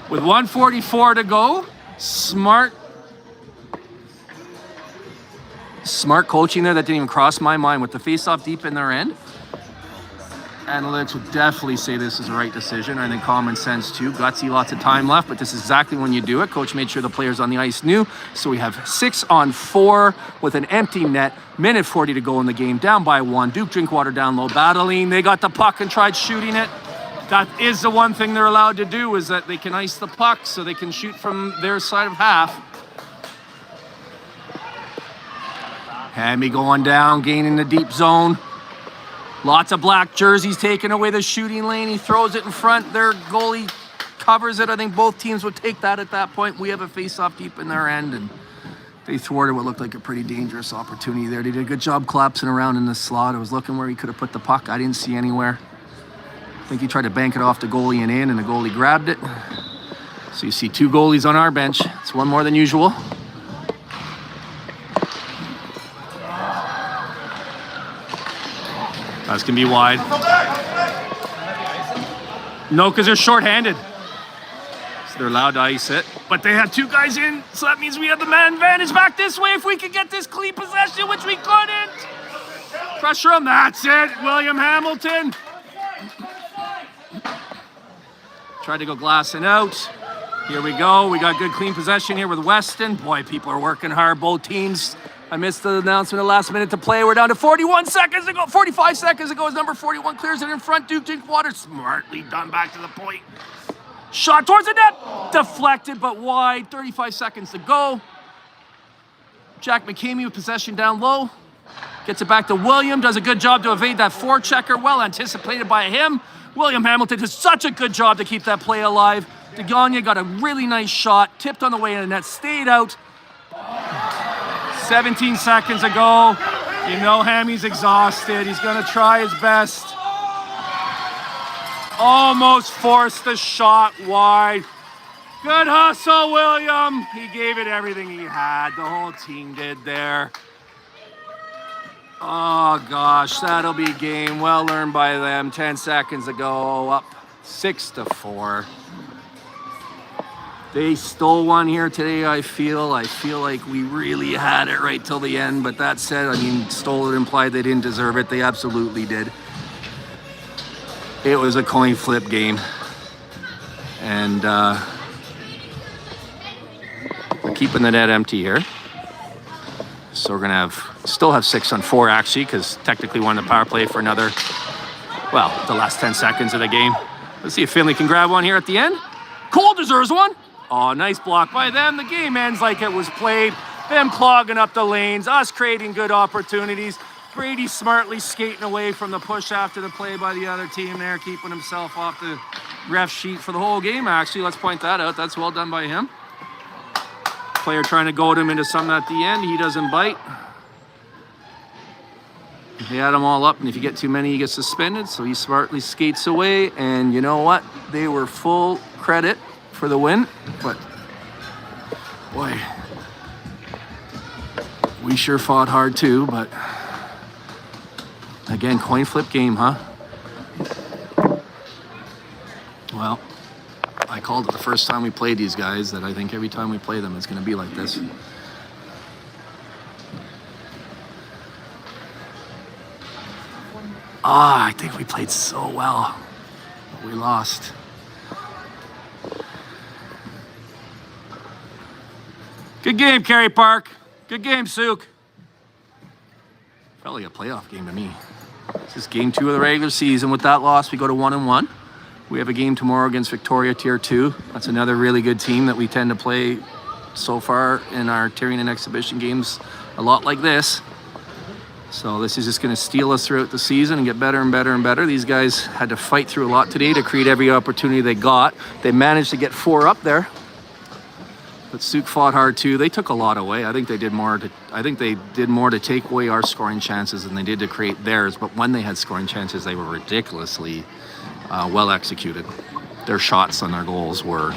With 1:44 to go, smart coaching there that didn't even cross my mind with the face-off deep in their end. Analytics would definitely say this is the right decision. I think common sense too. Gutsy, lots of time left, but this is exactly when you do it. Coach made sure the players on the ice knew. So we have 6-on-4 with an empty net. Minute 40 to go in the game. Down by 1. Duke Drinkwater down low, battling. They got the puck and tried shooting it. That is the one thing they're allowed to do, is that they can ice the puck so they can shoot from their side of half. Hammy going down, gaining the deep zone. Lots of black jerseys taking away the shooting lane. He throws it in front. Their goalie covers it. I think both teams would take that at that point. We have a face-off deep in their end, and they thwarted what looked like a pretty dangerous opportunity there. They did a good job collapsing around in the slot. I was looking where he could have put the puck. I didn't see anywhere. I think he tried to bank it off the goalie and in, and the goalie grabbed it. So you see 2 goalies on our bench. It's one more than usual. That's going to be wide. No, because they're shorthanded. So they're allowed to ice it. But they had 2 guys in, so that means we have the man advantage back this way if we could get this clean possession, which we couldn't. Pressure him. That's it. William Hamilton. Tried to go glassing out. Here we go. We got good clean possession here with Weston. Boy, people are working hard, both teams. I missed the announcement the last minute to play. We're down to 41 seconds to go. 45 seconds to go as number 41 clears it in front. Duke Drinkwater smartly done back to the point. Shot towards the net. Deflected but wide. 35 seconds to go. Jack McCamey with possession down low. Gets it back to William. Does a good job to evade that forechecker. Well anticipated by him. William Hamilton does such a good job to keep that play alive. DeGagne got a really nice shot. Tipped on the way in the net. Stayed out. 17 seconds ago. You know Hammy's exhausted. He's going to try his best. Almost forced the shot wide. Good hustle, William. He gave it everything he had. The whole team did there. Oh, gosh, that'll be game. Well earned by them. 10 seconds ago, up 6-4. They stole one here today, I feel. I feel like we really had it right till the end. But that said, I mean, stole it implied they didn't deserve it. They absolutely did. It was a coin flip game. And we're keeping the net empty here. So we're going to still have 6-on-4 actually, because technically won the power play for another, well, the last 10 seconds of the game. Let's see if Finley can grab one here at the end. Cole deserves one. Oh, nice block by them. The game ends like it was played. Them clogging up the lanes, us creating good opportunities. Brady smartly skating away from the push after the play by the other team there, keeping himself off the ref sheet for the whole game, actually. Let's point that out. That's well done by him. Player trying to goad him into something at the end. He doesn't bite. They had them all up, and if you get too many, you get suspended. So he smartly skates away, and you know what? They were full credit for the win, but boy, we sure fought hard too. But again, coin flip game, huh? Well, I called it the first time we played these guys that I think every time we play them, it's going to be like this. I think we played so well, but we lost. Good game, Kerry Park. Good game, Sooke. Probably a playoff game to me. This is game 2 of the regular season. With that loss, we go to 1-1. We have a game tomorrow against Victoria Tier 2. That's another really good team that we tend to play so far in our tiering and exhibition games a lot like this. So this is just going to steal us throughout the season and get better and better and better. These guys had to fight through a lot today to create every opportunity they got. They managed to get 4 up there. But Sooke fought hard too. They took a lot away. I think they did more to take away our scoring chances than they did to create theirs. But when they had scoring chances, they were ridiculously well executed. Their shots on their goals were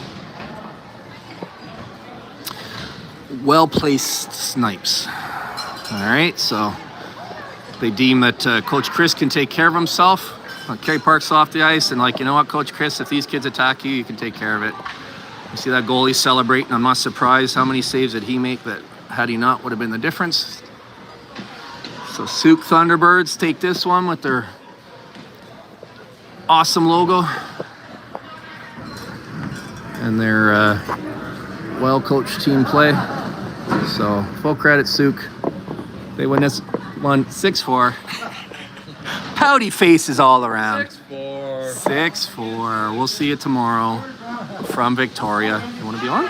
well-placed snipes. All right, so they deem that Coach Chris can take care of himself. Kerry Park's off the ice, and like, you know what, Coach Chris, if these kids attack you, you can take care of it. You see that goalie celebrating. I'm not surprised. How many saves did he make that, had he not, would have been the difference? So Sooke Thunderbirds take this one with their awesome logo and their well-coached team play. So full credit, Sooke. They win this one 6-4. Pouty faces all around. 6-4. 6-4. We'll see you tomorrow from Victoria. You want to be on?